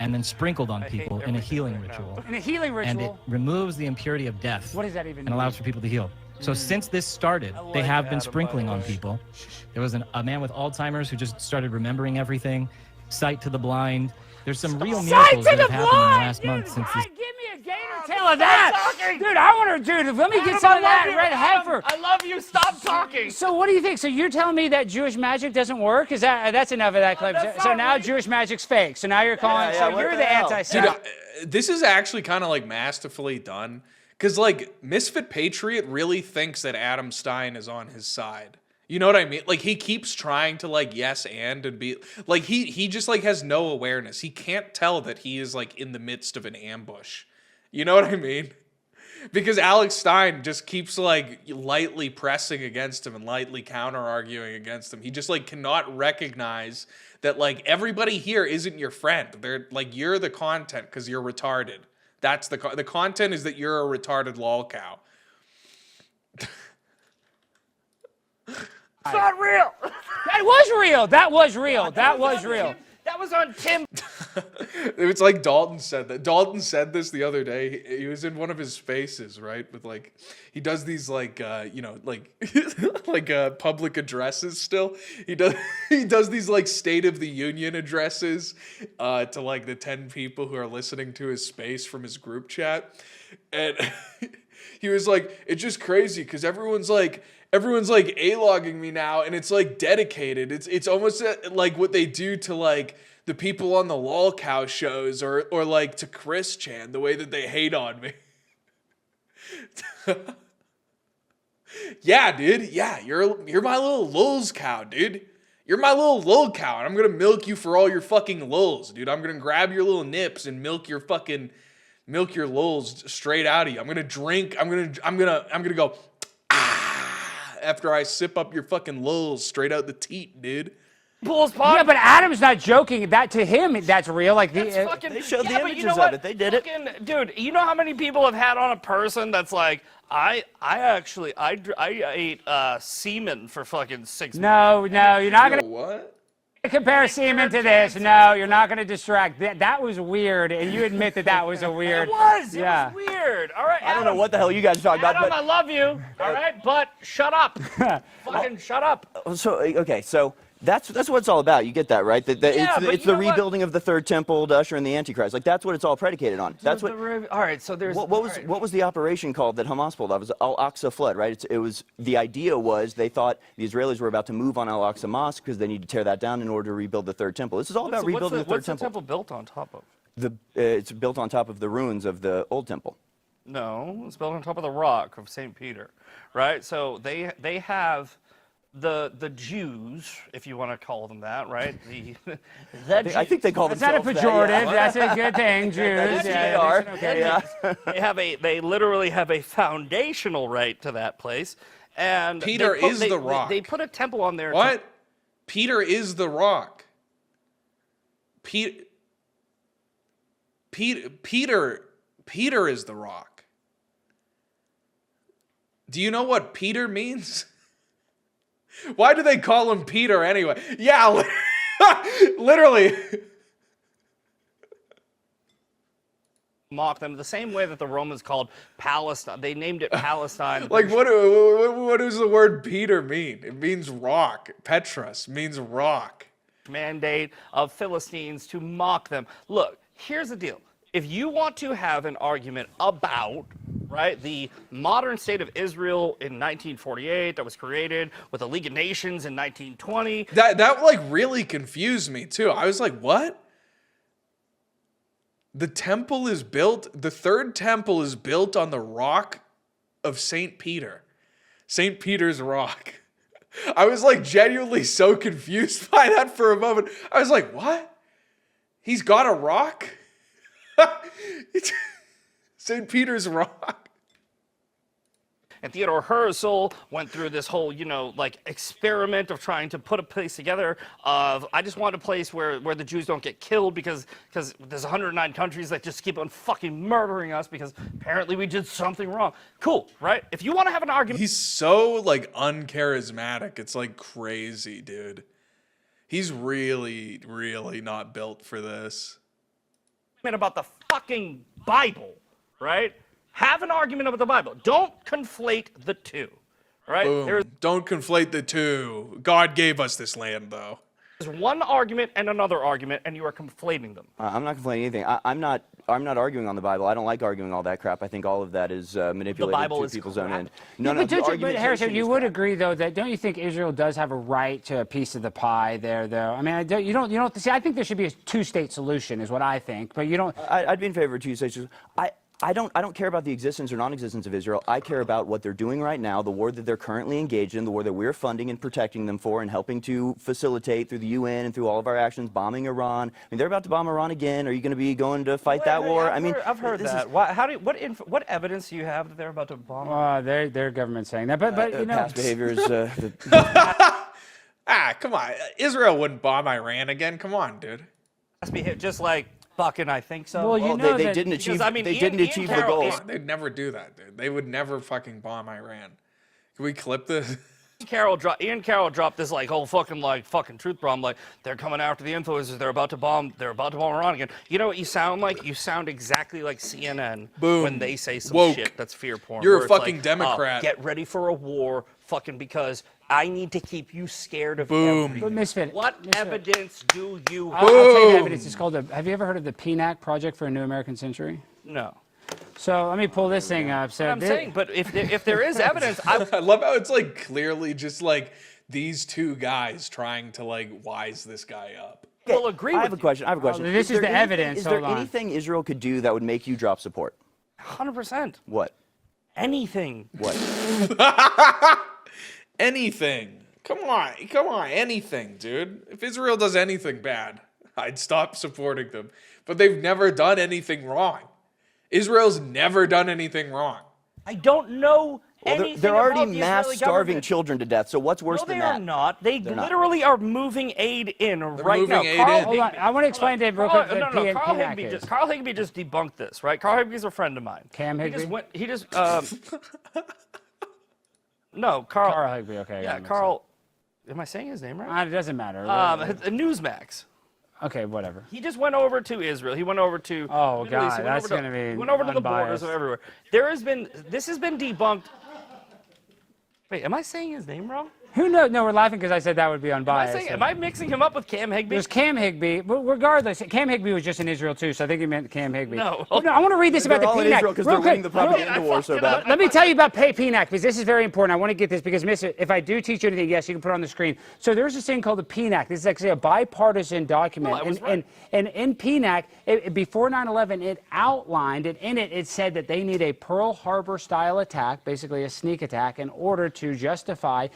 and then sprinkled on people in a healing ritual. In a healing And it ritual. removes the impurity of death. What does that even and mean? allows for people to heal. So since this started, they have been sprinkling on people. There was a man with Alzheimer's who just started remembering everything, sight to the blind. There's some real miracles that have happened in the last month since this. Give me a gator tail of that. Dude, I want to, dude, let me get some of that red heifer. I love you. Stop talking. So what do you think? So you're telling me that Jewish magic doesn't work? Is that's enough of that clip? So now Jewish magic's fake. So now you're calling. Yeah, so what you're the the hell? anti-Semite. Dude, this is actually kind of like masterfully done. Because, like, Misfit Patriot really thinks that Adam Stein is on his side. You know what I mean? Like, he keeps trying to, like, yes and be... Like, he just, like, has no awareness. He can't tell that he is, like, in the midst of an ambush. You know what I mean? Because Alex Stein just keeps, like, lightly pressing against him and lightly counter-arguing against him. He just, like, cannot recognize that, like, everybody here isn't your friend. They're, like, you're the content because you're retarded. That's the content is that you're a retarded lol cow. It's not real. That was real. That was real. That was real. That was on Tim. It's like Dalton said that. Dalton said this the other day. He was in one of his spaces, right? With like, he does these like, you know, like, like public addresses. Still, he does these like State of the Union addresses to like the 10 people who are listening to his space from his group chat, and he was like, it's just crazy because everyone's like A-logging me now, and it's like dedicated. It's almost like what they do to like the people on the lol cow shows or like to Chris Chan, the way that they hate on me. Yeah, dude. Yeah, you're my little lulz cow, dude. You're my little lul cow, and I'm gonna milk you for all your fucking lulz, dude. I'm gonna grab your little nips and milk your lulz straight out of you. I'm gonna drink. I'm gonna go after I sip up your fucking lulz straight out the teat, dude. Bulls pod. Yeah, but Adam's not joking. That to him, that's real. Like That's fucking. They showed the but images you know of what? it. They did it. Fucking, dude, you know how many people have had on a person that's like, I ate semen for fucking 6 months. No, you're not gonna What? compare semen to this. No, you're not gonna distract. That was weird, and you admit that was a weird. It was. It Yeah. was weird. All right. I don't know what the hell you guys are talking Adam, about, I but love you. All right, but shut up. Fucking shut up. so okay, so that's what it's all about. You get that, right? Yeah, but it's you the know what? rebuilding of the third temple to usher in the Antichrist. Like that's what it's all predicated on. That's what. All right. So there's. What was the operation called that Hamas pulled off? It was Al-Aqsa flood, right? It was the idea was they thought the Israelis were about to move on Al-Aqsa Mosque because they need to tear that down in order to rebuild the third temple. This is all about rebuilding the third What's the temple. temple built on top of? It's built on top of the ruins of the old temple. No, it's built on top of the rock of St. Peter, right? So they have the Jews, if you want to call them that, right? I think they call That's not a themselves pejorative. that, yeah. That's a good thing, Jews. They are. Okay. Yeah. They literally have a foundational right to that place, and Peter is the rock. They put a temple on there. What? Peter is the rock. Peter is the rock. Do you know what Peter means? Why do they call him Peter anyway? Yeah, literally. Mock them the same way that the Romans called Palestine. They named it Palestine. Like, what does the word Peter mean? It means rock. Petros means rock. Mandate of Philistines to mock them. Look, here's the deal. If you want to have an argument about, right, the modern state of Israel in 1948 that was created with the League of Nations in 1920. That like really confused me too. I was like, what? The temple is built, the third temple is built on the rock of St. Peter. St. Peter's rock. I was like genuinely so confused by that for a moment. I was like, what? He's got a rock? St. Peter's rock. And Theodore Herzl went through this whole, like experiment of trying to put a place together of, I just want a place where the Jews don't get killed because there's 109 countries that just keep on fucking murdering us because apparently we did something wrong. Cool, right? If you want to have an argument. He's so like uncharismatic. It's like crazy, dude. He's really, really not built for this. about the fucking Bible, right? Have an argument about the Bible. Don't conflate the two, right? Boom. Don't conflate the two. God gave us this land, though. There's one argument and another argument, and you are conflating them. I'm not complaining anything. I'm not arguing on the Bible. I don't like arguing all that crap. I think all of that is manipulated to people's own end. No, but the but Harrison, you would crap. agree though that don't you think Israel does have a right to a piece of the pie there, though? I mean, you don't see. I think there should be a two-state solution, is what I think. But you don't. I'd be in favor of two states. I don't care about the existence or non-existence of Israel. I care about what they're doing right now, the war that they're currently engaged in, the war that we're funding and protecting them for and helping to facilitate through the UN and through all of our actions, bombing Iran. I mean, they're about to bomb Iran again. Are you going to be going to fight that war? I've heard that. What evidence do you have that they're about to bomb? Their government's saying that, but you know, past behaviors. Come on. Israel wouldn't bomb Iran again. Come on, dude. Just like fucking I think so. Well, you know they didn't achieve. I mean, they didn't achieve the goals. They'd never do that, dude. They would never fucking bomb Iran. Can we clip this? Ian Carroll dropped this whole fucking truth bomb, like they're coming after the influencers, they're about to bomb Iran again. You know what you sound like? You sound exactly like CNN when they say some shit that's fear porn. You're a fucking Democrat. Get ready for a war, fucking because I need to keep you scared of Boom. everything. But Misfit. What evidence do you have? I'll tell you the evidence. It's called have you ever heard of the PNAC Project for a New American Century? No. So let me pull this thing up. So I'm saying, but if there is evidence, I love how it's like clearly just like these two guys trying to like wise this guy up. will agree I with have a question. I have a question. This is the evidence. Is there Hold on. anything Israel could do that would make you drop support? 100%. What? Anything. What? Anything. Come on, anything, dude. If Israel does anything bad, I'd stop supporting them. But they've never done anything wrong. Israel's never done anything wrong. I don't know anything they're already about the mass Israeli starving government. children to death. So what's worse No, than they that? are not. They They're not. literally are moving aid in right moving now. aid Carl in. Hold on. I want to explain to you real quick what Carl PNAC Higbee is. Carl Higbee just debunked this, right? Carl Higbee's a friend of mine. Cam Higbee? No, Carl. Carl Higbee. Okay. Yeah, Carl. Am I saying his name right? It doesn't matter. Newsmax. Okay, whatever. He just went over to Israel. He went over to. Oh, Middle East. God, that's gonna be He went over to the unbiased. borders of everywhere. This has been debunked. Wait, am I saying his name wrong? Who knows? No, we're laughing because I said that would be unbiased. Am I mixing him up with Cam Higbee? There's Cam Higbee, but regardless, Cam Higbee was just in Israel too, so I think he meant Cam Higbee. No. Oh, no, I want to read this about the all in PNAC. Israel 'cause real they're winning quick. the propaganda war so bad. Let me tell you about PNAC because this is very important. I want to get this because if I do teach you anything, yes, you can put it on the screen. So there's this thing called the PNAC. This is actually a bipartisan document. Oh, I was right. And in PNAC, before 9/11, it outlined, and in it, it said that they need a Pearl Harbor style attack, basically a sneak attack, in order to justify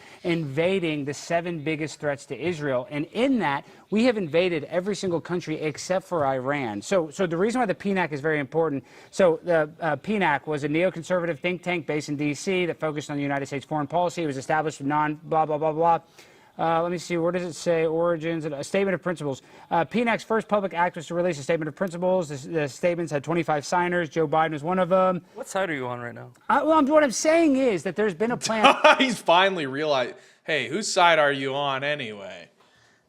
invading the 7 biggest threats to Israel. And in that, we have invaded every single country except for Iran. So the reason why the PNAC is very important, so the PNAC was a neoconservative think tank based in D.C. that focused on the United States foreign policy. It was established with blah, blah, blah, blah. Let me see, where does it say? Origins, a statement of principles. PNAC's first public act was to release a statement of principles. The statements had 25 signers. Joe Biden was one of them. What side are you on right now? What I'm saying is that there's been a plan. He's finally realized, hey, whose side are you on anyway?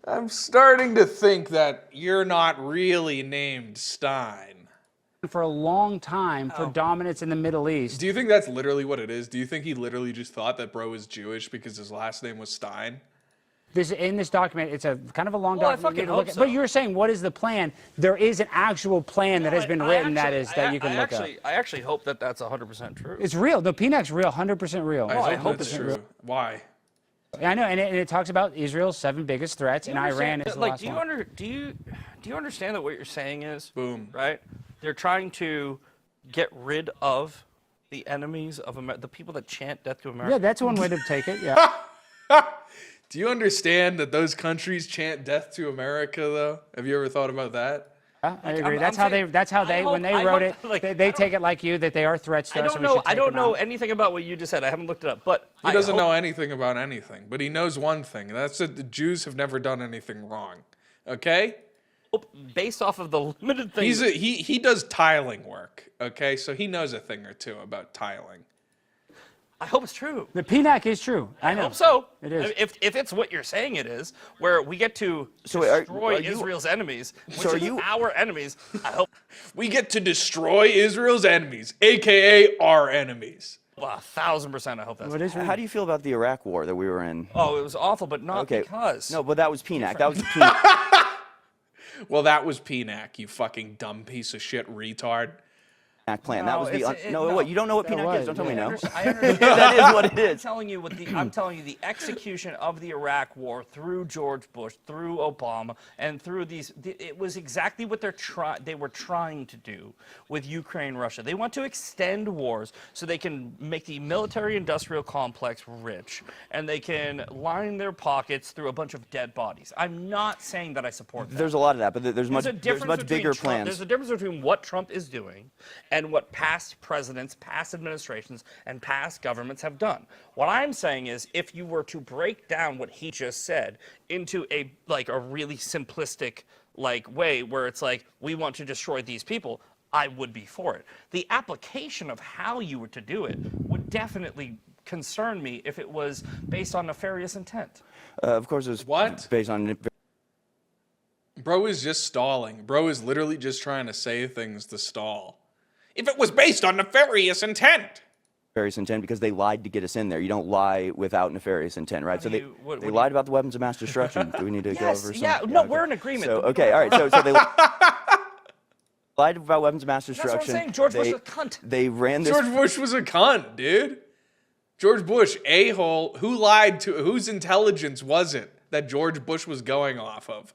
I'm starting to think that you're not really named Stein. For a long time for dominance in the Middle East. Do you think that's literally what it is? Do you think he literally just thought that bro was Jewish because his last name was Stein? In this document, it's a kind of a long Well, I document. fucking to look hope at. so. But you were saying, what is the plan? There is an actual plan that has been written that you can look up. I actually hope that that's 100% true. It's real. The PNAC's real, 100% real. I hope that's true. Why? I know, and it talks about Israel's 7 biggest threats, and Iran is the last one. Do you understand that what you're saying is? Boom. Right? They're trying to get rid of the enemies of the people that chant death to America. Yeah, that's one way to take it. Yeah. Do you understand that those countries chant death to America, though? Have you ever thought about that? I agree. That's how they when they wrote it, they take it like you that they are threats to us. I don't know anything about what you just said. I haven't looked it up, but He doesn't know anything about anything, but he knows one thing. That's that the Jews have never done anything wrong. Okay? Based off of the limited things. He does tiling work. Okay, so he knows a thing or two about tiling. I hope it's true. The PNAC is true. I know. hope so. It is. If it's what you're saying it is, where we get to So destroy are you- Israel's enemies, which So are is you- our enemies, I hope We get to destroy Israel's enemies, aka our enemies. 1,000% I hope that's What is How do you feel about the Iraq war that we were in? Oh, it was awful, but not because. No, but that was PNAC. That was the PNAC Well, that was PNAC, you fucking dumb piece of shit retard. plan. No, That was the it's- no. no. What? You don't know what That PNAC is? was, Don't tell me yeah. no. I understand. That is what it I'm is. telling you I'm telling you the execution of the Iraq War through George Bush, through Obama, and through these. It was exactly what they were trying to do with Ukraine, Russia. They want to extend wars so they can make the military-industrial complex rich, and they can line their pockets through a bunch of dead bodies. I'm not saying that I support that. There's a lot of that, but there's There's a difference much between bigger Trump- plans. There's a difference between what Trump is doing and what past presidents, past administrations, and past governments have done. What I'm saying is, if you were to break down what he just said into a really simplistic way where it's like, we want to destroy these people, I would be for it. The application of how you were to do it would definitely concern me if it was based on nefarious intent. Of course, it was What? based on. Bro is just stalling. Bro is literally just trying to say things to stall. If it was based on nefarious intent. Nefarious intent because they lied to get us in there. You don't lie without nefarious intent, right? So they what they do lied about the weapons of mass destruction. Do we need to go Yes, over some? yeah, no, we're in agreement. So okay, all right. So they lied about weapons of mass what I'm destruction. saying. George Bush They- is a cunt. They ran this. George Bush was a cunt, dude. George Bush, a-hole, who lied to, whose intelligence was it that George Bush was going off of?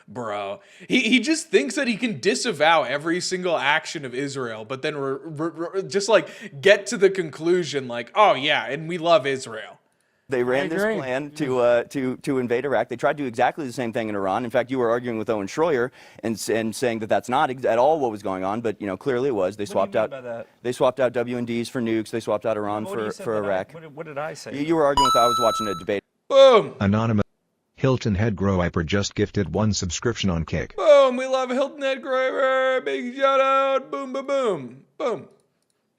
Bro, he just thinks that he can disavow every single action of Israel, but then just get to the conclusion oh yeah, and we love Israel. They ran this agree. plan to invade Iraq. They tried to do exactly the same thing in Iran. In fact, you were arguing with Owen Schroyer and saying that that's not at all what was going on, but clearly it was. They swapped mean out by that? They swapped out WMDs for nukes. They swapped out Iran What do you say for about Iraq. that? What did I say? You were arguing with. I was watching a debate. Boom, Anonymous. Hilton Head Grow Hyper just gifted 1 subscription on Kick. boom, we love Hilton Head Grover. Big shout out, boom, boom, boom, boom.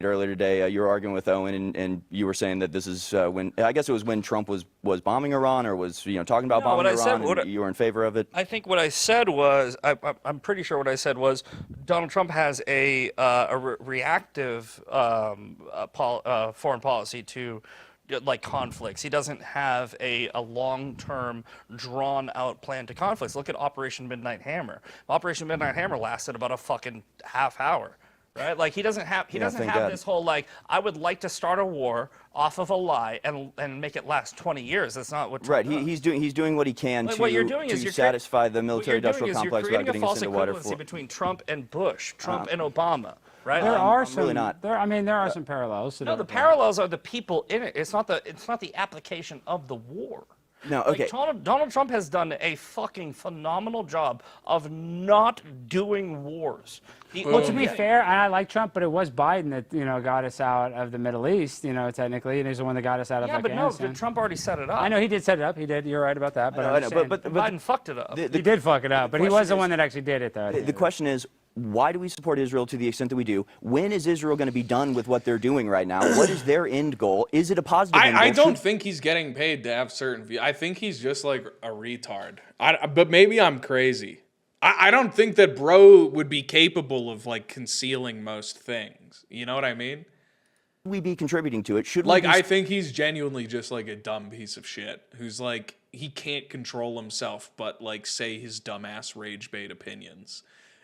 Earlier today, you were arguing with Owen, and you were saying that this is when I guess it was when Trump was bombing Iran or was talking about No, what bombing I said- Iran, what and you were in favor of it. I think what I said was, I'm pretty sure what I said was, Donald Trump has a reactive foreign policy to conflicts. He doesn't have a long-term, drawn-out plan to conflicts. Look at Operation Midnight Hammer. Operation Midnight Hammer lasted about a fucking half hour. Right? He doesn't have thank God. this whole I would like to start a war off of a lie and make it last 20 years. That's not what Trump Right, does. he's doing what he can What you're doing is to you're satisfy the What you're military-industrial doing is complex you're without creating getting a us false into water. equivalency between Trump and Bush, Trump and Obama, right? There are I'm some. really not. There are some parallels. To No, the parallels are the people in it. It's not the application of the war. No, okay. Donald Trump has done a fucking phenomenal job of not doing wars. Well, to be fair, and I like Trump, but it was Biden that got us out of the Middle East, technically, and he's the one that got us out of Yeah, but no, Afghanistan. Trump already set it up. I know he did set it up. He did. You're right about that. But I I'm know, just saying, but Biden fucked it up. he did fuck it up. But he was the one that actually did it, though. The question is, why do we support Israel to the extent that we do? When is Israel going to be done with what they're doing right now? What is their end goal? Is it a positive end goal? I don't think he's getting paid to have certain views. I think he's just a retard. But maybe I'm crazy. I don't think that bro would be capable of concealing most things. You know what I mean? Should we be contributing to it? Should we be I think he's genuinely just a dumb piece of shit who's he can't control himself but say his dumbass rage bait opinions.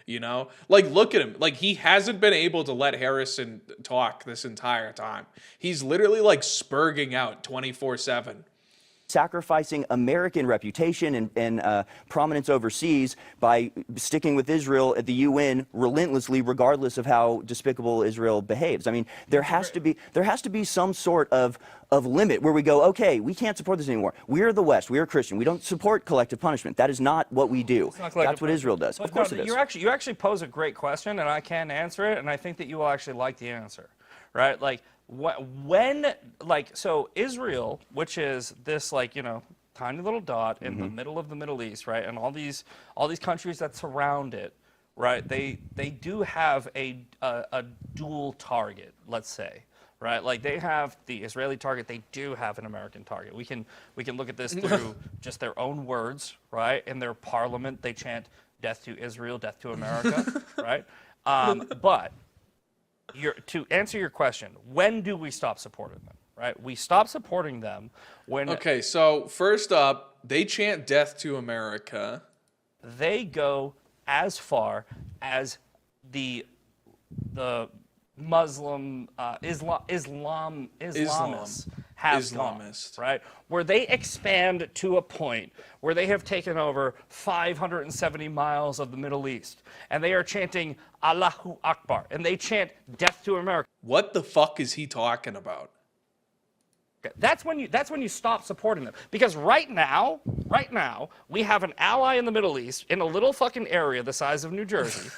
Look at him. He hasn't been able to let Harrison talk this entire time. He's literally spurging out 24/7. sacrificing American reputation and prominence overseas by sticking with Israel at the UN relentlessly, regardless of how despicable Israel behaves. I mean, there has to be some sort of limit where we go, okay, we can't support this anymore. We're the West. We're Christian. We don't support collective punishment. That is not what we do. That's what Israel does. Of course it is. You actually pose a great question, and I can answer it, and I think that you will actually like the answer, right? So Israel, which is this tiny little dot in the middle of the Middle East, right, and all these countries that surround it, right? They do have a dual target, let's say, right? Like they have the Israeli target, they do have an American target. We can look at this through just their own words, right? In their parliament, they chant "Death to Israel, death to America," right? But to answer your question, when do we stop supporting them? Right? We stop supporting them when Okay, so first up, they chant "Death to America." they go as far as the Muslim Islamists have gone, right? Where they expand to a point where they have taken over 570 miles of the Middle East, and they are chanting Allahu Akbar, and they chant "Death to America." What the fuck is he talking about? That's when you stop supporting them. Because right now, we have an ally in the Middle East in a little fucking area the size of New Jersey.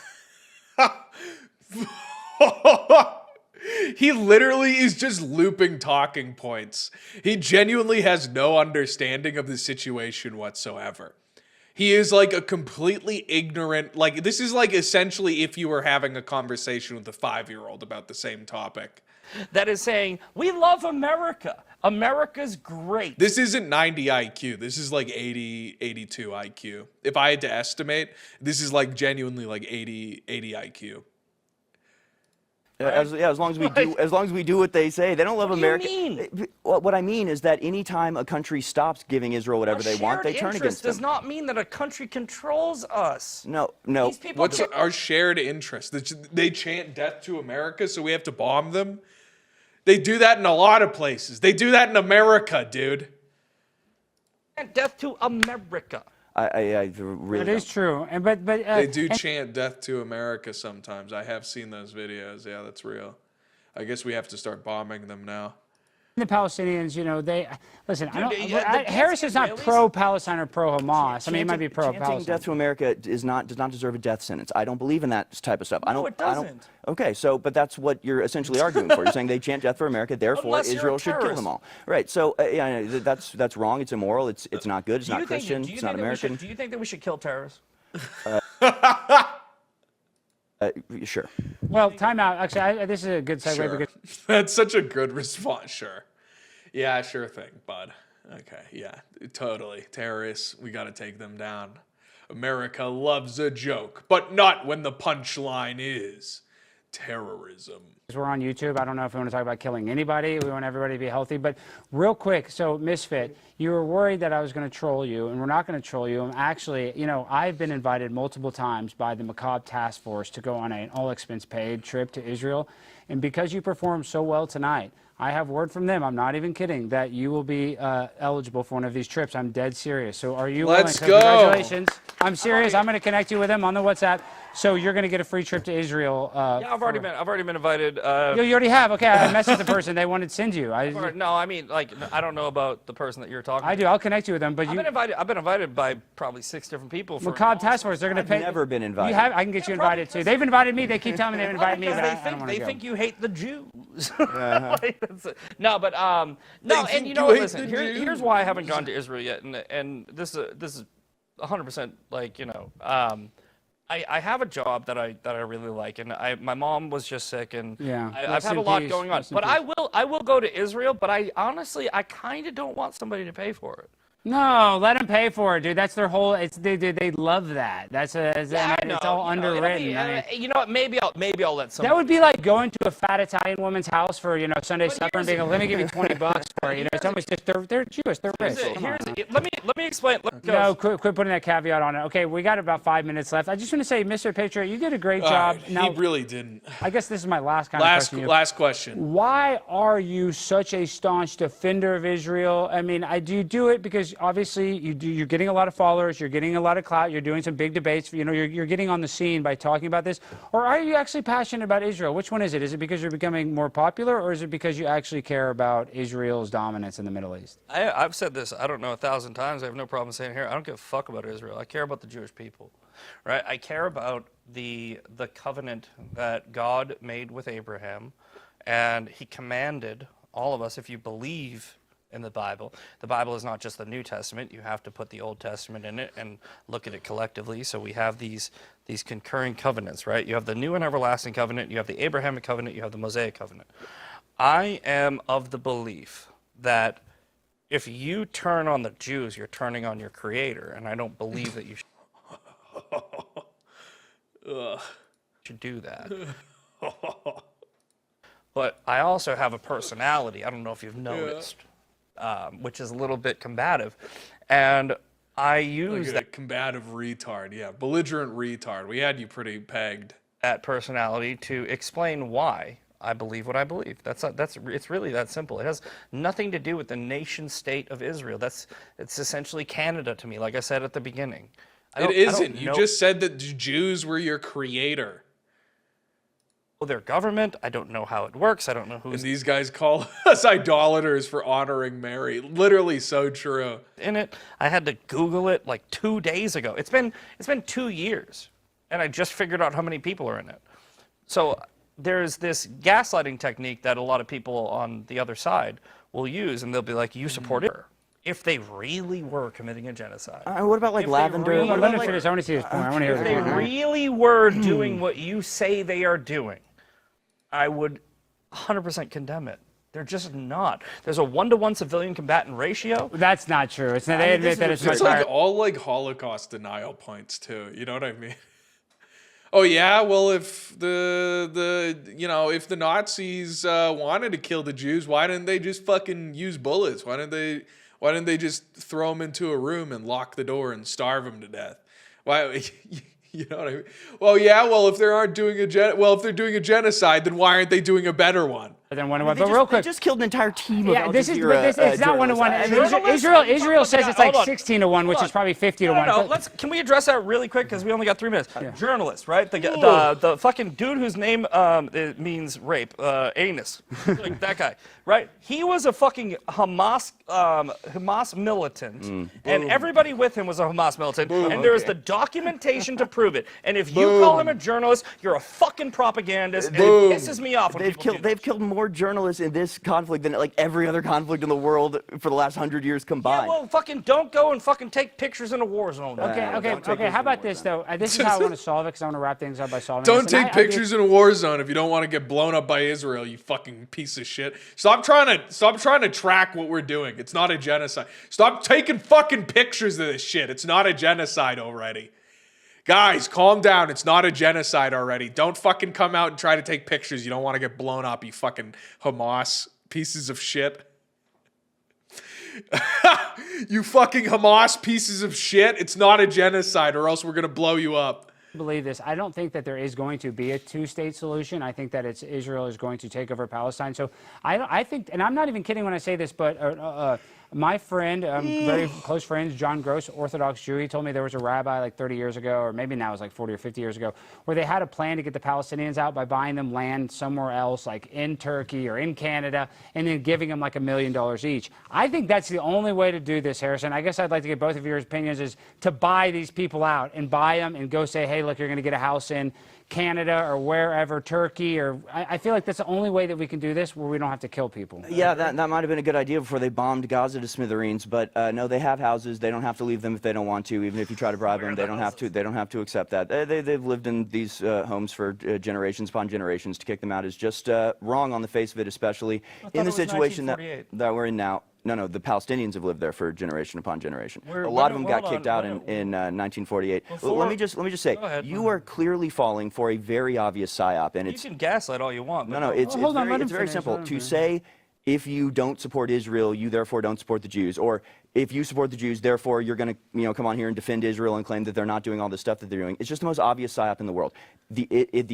He literally is just looping talking points. He genuinely has no understanding of the situation whatsoever. He is like a completely ignorant, like this is like essentially if you were having a conversation with a 5-year-old about the same topic. That is saying, we love America. America's great. This isn't 90 IQ. This is like 80, 82 IQ. If I had to estimate, this is like genuinely like 80 IQ. As long as we do what they say, they don't love America. What do you mean? What I mean is that anytime a country stops giving Israel whatever they want, they turn against them. Does not mean that a country controls us. No. These people What's our shared interest? They chant "Death to America," so we have to bomb them? They do that in a lot of places. They do that in America, dude. "Death to America." I really. It is true, but they do chant "Death to America" sometimes. I have seen those videos. Yeah, that's real. I guess we have to start bombing them now. the Palestinians, you know, they listen. Dude, Harris is not pro-Palestine or pro-Hamas. I mean, he might be Chanting pro-Palestine. death to America does not deserve a death sentence. I don't believe in that type of stuff. No, it doesn't. Okay, so but that's what you're essentially arguing for. You're saying they chant death for America, therefore Unless you're a Israel should kill them all. Right. So yeah, that's wrong. It's immoral. It's not good. It's not Christian. It's not American. Do you think that we should kill terrorists? Sure. Well, time out. Actually, this is a good segue Sure. because That's such a good response. Sure. Yeah, sure thing, bud. Okay, yeah, totally. Terrorists, we got to take them down. America loves a joke, but not when the punchline is terrorism. we're on YouTube. I don't know if we want to talk about killing anybody. We want everybody to be healthy. But real quick, so Misfit, you were worried that I was going to troll you, and we're not going to troll you. I'm actually, you know, I've been invited multiple times by the Macabre Task Force to go on an all-expense-paid trip to Israel. And because you performed so well tonight, I have word from them, I'm not even kidding, that you will be eligible for one of these trips. I'm dead serious. So are you willing? Let's So go. Congratulations. I'm serious. I'm going to connect you with them on the WhatsApp. So you're going to get a free trip to Israel. Yeah, I've already been invited. You already have? Okay, I messaged the person. They wanted to send you. No, I mean, like, I don't know about the person that you're talking to. I do. I'll connect you with them. But I've been invited by probably 6 different people. For Macabre Task Force, they're going to pay. I've never been invited. You have? I can get you invited too. They've invited me. They keep telling me they've invited me, but I don't want to They go. think you hate the Jews. No, but no, and you know what? Listen, here's why I haven't gone to Israel yet, and this is 100% like, you know. I have a job that I really like, and my mom was just sick, and Yeah. I've had a lot going on. But I will go to Israel, but I honestly kind of don't want somebody to pay for it. No, let them pay for it, dude. That's their whole. They love that. It's all underwritten. I mean, You know what? Maybe I'll let somebody. that would be like going to a fat Italian woman's house for, you know, Sunday supper and being like, let me give you $20 for it. You know, it's almost just they're Jewish, they're rich. Come on, man. Let me explain. No, quit putting that caveat on it. Okay, we got about 5 minutes left. I just want to say, Mr. Patriot, you did a great job. He really didn't. I guess this is my last kind of question. Last question. Why are you such a staunch defender of Israel? I mean, do you do it because obviously you're getting a lot of followers, you're getting a lot of clout, you're doing some big debates, you know, you're getting on the scene by talking about this, or are you actually passionate about Israel? Which one is it? Is it because you're becoming more popular, or is it because you actually care about Israel's dominance in the Middle East? I've said this, I don't know, 1,000 times. I have no problem saying it here. I don't give a fuck about Israel. I care about the Jewish people, right? I care about the covenant that God made with Abraham, and he commanded all of us, if you believe in the Bible is not just the New Testament. You have to put the Old Testament in it and look at it collectively. So we have these concurring covenants, right? You have the new and everlasting covenant, you have the Abrahamic covenant, you have the Mosaic covenant. I am of the belief that if you turn on the Jews, you're turning on your creator, and I don't believe that you should do that. But I also have a personality, I don't know if you've noticed, which is a little bit combative. And I use that combative retard, yeah, belligerent retard. We had you pretty pegged. That personality to explain why I believe what I believe. It's really that simple. It has nothing to do with the nation state of Israel. It's essentially Canada to me, like I said at the beginning. It isn't. You just said that the Jews were your creator. Well, their government, I don't know how it works. I don't know who's... And these guys call us idolaters for honoring Mary. Literally so true. In it, I had to Google it like 2 days ago. It's been 2 years, and I just figured out how many people are in it. So there's this gaslighting technique that a lot of people on the other side will use, and they'll be like, you support it. If they really were committing a genocide. What about like lavender? I want to see his point. I want to hear if they really were doing what you say they are doing, I would 100% condemn it. They're just not. There's a 1-to-1 civilian combatant ratio. That's not true. It's not, they admit that it's much higher. It's like all like Holocaust denial points too. You know what I mean? Oh yeah, well if if the Nazis wanted to kill the Jews, why didn't they just fucking use bullets? Why didn't they just throw them into a room and lock the door and starve them to death? Why? You know what I mean? Well, yeah. Well, if they're doing a genocide, then why aren't they doing a better one? But real quick, they just killed an entire team of it's not 1-to-1. Israel says it's like 16-to-1, which is probably 50-to-1. No, can we address that really quick because we only got 3 minutes? Journalist, right? The fucking dude whose name it means rape, anus, like that guy, right? He was a fucking Hamas militant, and everybody with him was a Hamas militant, and there is the documentation to prove it. And if you call him a journalist, you're a fucking propagandist, and it pisses me off when they've killed more journalists in this conflict than like every other conflict in the world for the last 100 years combined. Yeah, well, fucking don't go and fucking take pictures in a war zone. Okay. How about this though? This is how I want to solve it because I want to wrap things up by solving. Don't take pictures in a war zone if you don't want to get blown up by Israel. You fucking piece of shit. Stop trying to track what we're doing. It's not a genocide. Stop taking fucking pictures of this shit. It's not a genocide already. Guys, calm down. It's not a genocide already. Don't fucking come out and try to take pictures. You don't want to get blown up, you fucking Hamas pieces of shit. You fucking Hamas pieces of shit. It's not a genocide or else we're going to blow you up. Believe this. I don't think that there is going to be a 2-state solution. I think that Israel is going to take over Palestine. So I think, and I'm not even kidding when I say this, but my friend, very close friends, John Gross, Orthodox Jew, he told me there was a rabbi like 30 years ago, or maybe now it's like 40 or 50 years ago, where they had a plan to get the Palestinians out by buying them land somewhere else, like in Turkey or in Canada, and then giving them like $1 million each. I think that's the only way to do this, Harrison. I guess I'd like to get both of your opinions, is to buy these people out and buy them and go say, hey, look, you're going to get a house in Canada or wherever, Turkey, or I feel like that's the only way that we can do this where we don't have to kill people. Yeah, that might have been a good idea before they bombed Gaza to smithereens, but no, they have houses. They don't have to leave them if they don't want to. Even if you try to bribe them, they don't have to. They don't have to accept that. They've lived in these homes for generations upon generations. To kick them out is just wrong on the face of it, especially in the situation that we're in now. No, the Palestinians have lived there for generation upon generation. A lot of them got kicked out in 1948. Let me just say, you are clearly falling for a very obvious psyop, and you can gaslight all you want. No, it's very simple to say. If you don't support Israel, you therefore don't support the Jews, or if you support the Jews, therefore you're going to come on here and defend Israel and claim that they're not doing all the stuff that they're doing. It's just the most obvious psyop in the world. The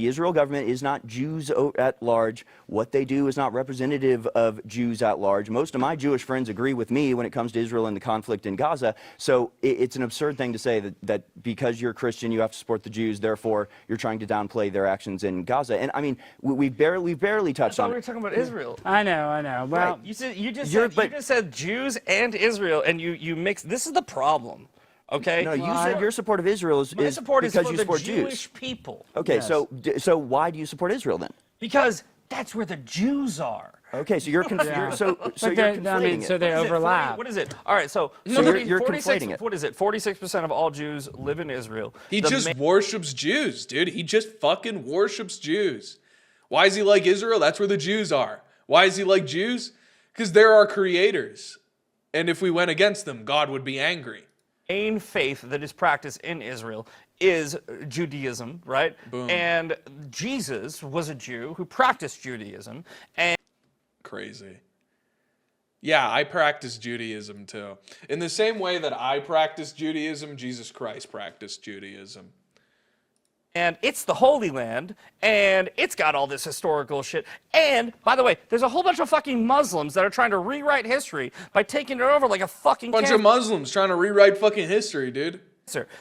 Israel government is not Jews at large. What they do is not representative of Jews at large. Most of my Jewish friends agree with me when it comes to Israel and the conflict in Gaza. So it's an absurd thing to say that because you're Christian, you have to support the Jews. Therefore, you're trying to downplay their actions in Gaza. And I mean, we barely touched on it. I thought we were talking about Israel. I know. Well, right. You just said Jews and Israel, and you mix. This is the problem. Okay. No, you said your support of Israel is because you support Jewish people. Okay, yes. so why do you support Israel then? Because that's where the Jews are. Okay, so you're conflating it. So they overlap. What is it? All right, so you're conflating it. What is it? 46% of all Jews live in Israel. He just worships Jews, dude. He just fucking worships Jews. Why is he like Israel? That's where the Jews are. Why is he like Jews? Because they're our creators. And if we went against them, God would be angry. Main faith that is practiced in Israel is Judaism, right? Boom. And Jesus was a Jew who practiced Judaism. And Crazy. Yeah, I practice Judaism too. In the same way that I practice Judaism, Jesus Christ practiced Judaism. it's the Holy Land, and it's got all this historical shit. And, by the way, there's a whole bunch of fucking Muslims that are trying to rewrite history by taking it over like a fucking Bunch of Muslims trying to rewrite fucking history, dude.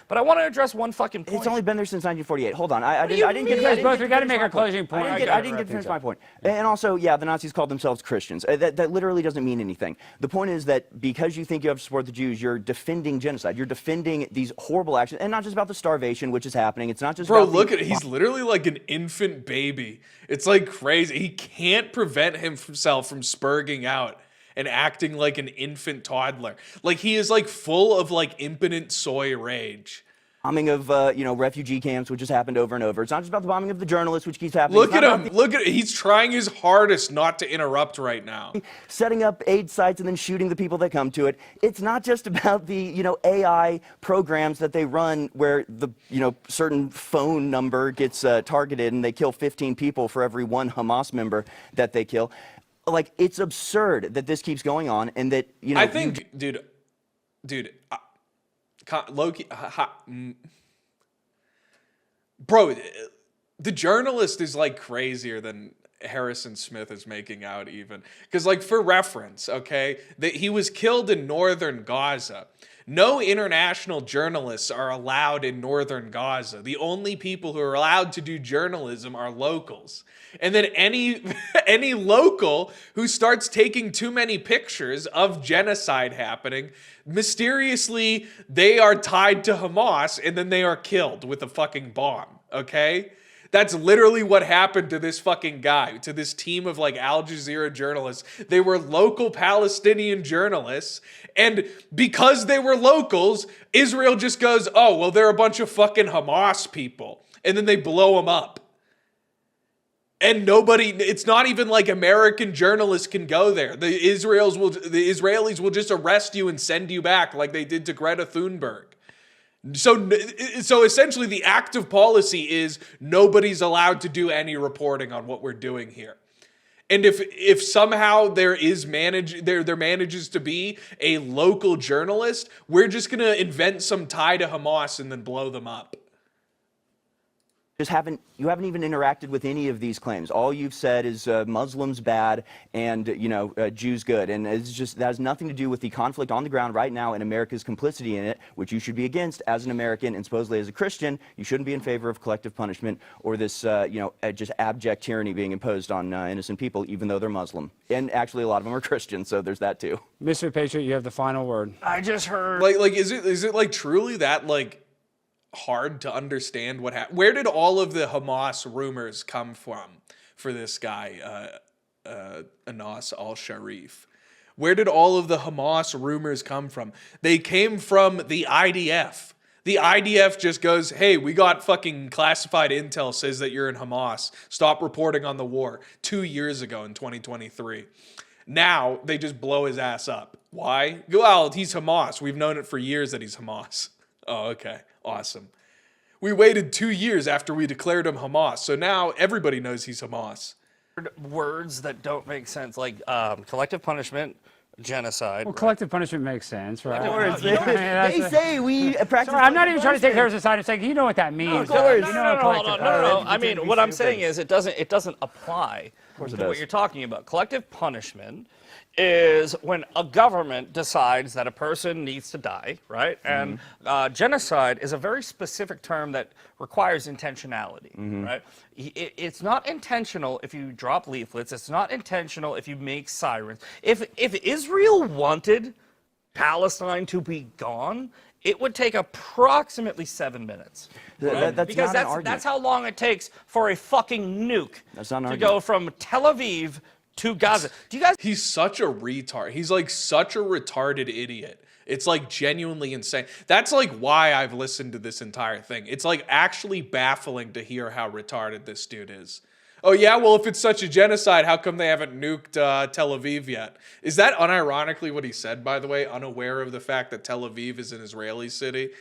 But I want to address one fucking point. It's only been there since 1948. Hold on, I do didn't you get. mean? I didn't Both, get we got to finish make my our closing point. I didn't get to finish my point. And also, yeah, the Nazis called themselves Christians. That literally doesn't mean anything. The point is that because you think you have to support the Jews, you're defending genocide. You're defending these horrible actions, and not just about the starvation, which is happening. It's not just Bro, about look at it. He's literally like an infant baby. It's like crazy. He can't prevent himself from spurging out and acting like an infant toddler. Like he is like full of like impotent soy rage. bombing of refugee camps, which has happened over and over. It's not just about the bombing of the journalists, which keeps happening. Look at him. Look at it. He's trying his hardest not to interrupt right now. Setting up aid sites and then shooting the people that come to it. It's not just about the AI programs that they run where the certain phone number gets targeted and they kill 15 people for every one Hamas member that they kill. Like, it's absurd that this keeps going on and that I think, dude. Loki, bro, the journalist is like crazier than Harrison Smith is making out even. Because like for reference, okay, that he was killed in northern Gaza. No international journalists are allowed in northern Gaza. The only people who are allowed to do journalism are locals. And then any local who starts taking too many pictures of genocide happening, mysteriously they are tied to Hamas and then they are killed with a fucking bomb, okay? That's literally what happened to this fucking guy, to this team of like Al Jazeera journalists. They were local Palestinian journalists, and because they were locals, Israel just goes, oh, well, they're a bunch of fucking Hamas people, and then they blow them up. And it's not even like American journalists can go there. The Israelis will just arrest you and send you back like they did to Greta Thunberg. So essentially the active policy is nobody's allowed to do any reporting on what we're doing here. And if somehow there manages to be a local journalist, we're just going to invent some tie to Hamas and then blow them up. You haven't even interacted with any of these claims. All you've said is Muslims bad and Jews good, and that has nothing to do with the conflict on the ground right now and America's complicity in it, which you should be against as an American and supposedly as a Christian. You shouldn't be in favor of collective punishment or this just abject tyranny being imposed on innocent people, even though they're Muslim. And actually, a lot of them are Christian, so there's that too. Mr. Patriot, you have the final word. I just heard. Like is it like truly that like hard to understand what happened? Where did all of the Hamas rumors come from for this guy, Anas al-Sharif? Where did all of the Hamas rumors come from? They came from the IDF. The IDF just goes, hey, we got fucking classified intel says that you're in Hamas. Stop reporting on the war. 2 years ago in 2023. Now they just blow his ass up. Why? Well, he's Hamas. We've known it for years that he's Hamas. Oh, okay. Awesome. We waited 2 years after we declared him Hamas, so now everybody knows he's Hamas. Words that don't make sense, like collective punishment, genocide. Well, collective punishment makes sense, right? They say we practice. Sorry, I'm not even trying to take Harris's side. I'm saying you know what that means. No. I mean, what I'm saying is it doesn't apply to what you're talking about. Collective punishment is when a government decides that a person needs to die, right? And genocide is a very specific term that requires intentionality, right? It's not intentional if you drop leaflets. It's not intentional if you make sirens. If Israel wanted Palestine to be gone, it would take approximately 7 minutes. Right? That's how long it takes for a fucking nuke to go from Tel Aviv to Gaza. Do you guys? He's such a retard. He's like such a retarded idiot. It's like genuinely insane. That's like why I've listened to this entire thing. It's like actually baffling to hear how retarded this dude is. Oh, yeah? Well, if it's such a genocide, how come they haven't nuked Tel Aviv yet? Is that unironically what he said, by the way? Unaware of the fact that Tel Aviv is an Israeli city?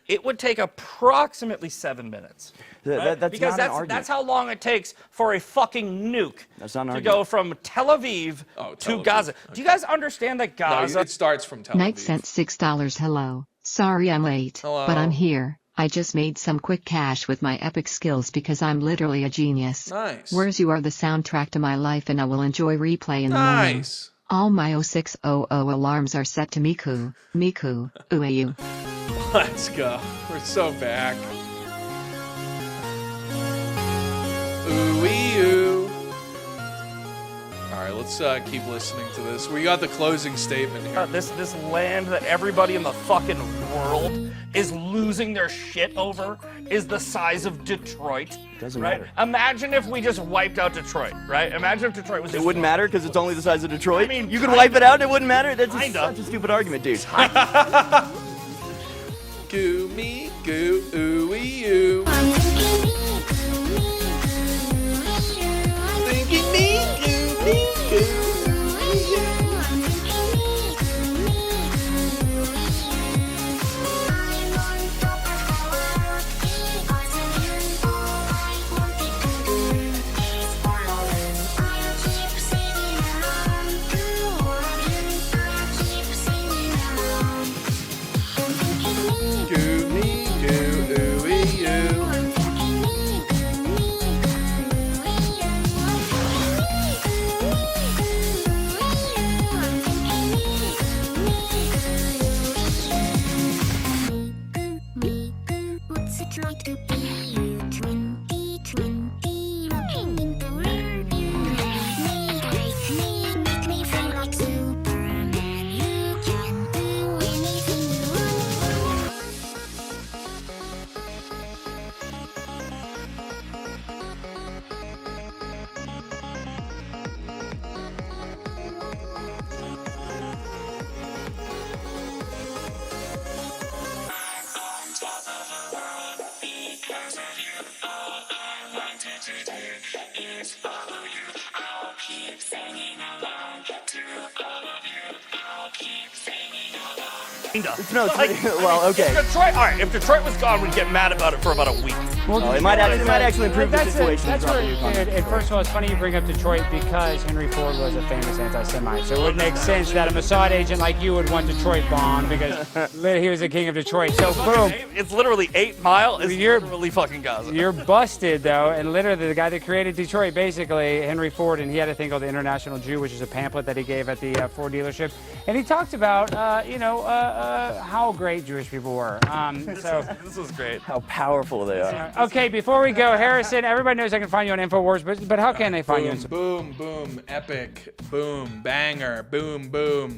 It would take approximately 7 minutes. That's Because not an argument. that's how long it takes for a fucking nuke That's not an to argument. go from Tel Aviv Tel to Aviv. Gaza. Do you guys understand that No, Gaza? it starts from Tel Knight Aviv. sent $6. Hello. Sorry I'm late. Hello. But I'm here. I just made some quick cash with my epic skills because I'm literally a genius. Nice. Where's You Are the soundtrack to my life and I will enjoy replay in the morning. Nice. All my 0600 alarms are set to Miku. Miku. Uayu. Let's go. We're so back. Ooh-wee-oo. All right, let's keep listening to this. We got the closing statement here. This land that everybody in the fucking world is losing their shit over is the size of Detroit. Doesn't right? matter. Imagine if we just wiped out Detroit, right? Imagine if Detroit was It just wouldn't matter because it's only the size of Detroit. I mean, you could wipe it out and it wouldn't matter. That's Kinda. such a stupid argument, dude. Goo me goo ooh-wee-oo. Thinking me goo me goo. Goo me goo ooh-wee-oo. What's it like to be you? 2020, painting the world new. Make me feel like Superman. You can do anything you want. No, it's, well, okay. If Detroit, all right, if Detroit was gone, we'd get mad about it for about a week. Well, it might actually improve the That's situation. That's drop where, the Yukon. and first of all, it's funny you bring up Detroit because Henry Ford was a famous anti-Semite. So it would make sense that a Mossad agent like you would want Detroit bombed because he was the king of Detroit. So boom. It's literally 8 Mile. It's You're- literally fucking Gaza. You're busted, though, and literally the guy that created Detroit, basically, Henry Ford, and he had a thing called the International Jew, which is a pamphlet that he gave at the Ford dealership, and he talked about, how great Jewish people were. This was great. How powerful they are. Okay, before we go, Harrison, everybody knows I can find you on InfoWars, but how can they find you? Boom, boom, boom, epic, boom, banger, boom, boom.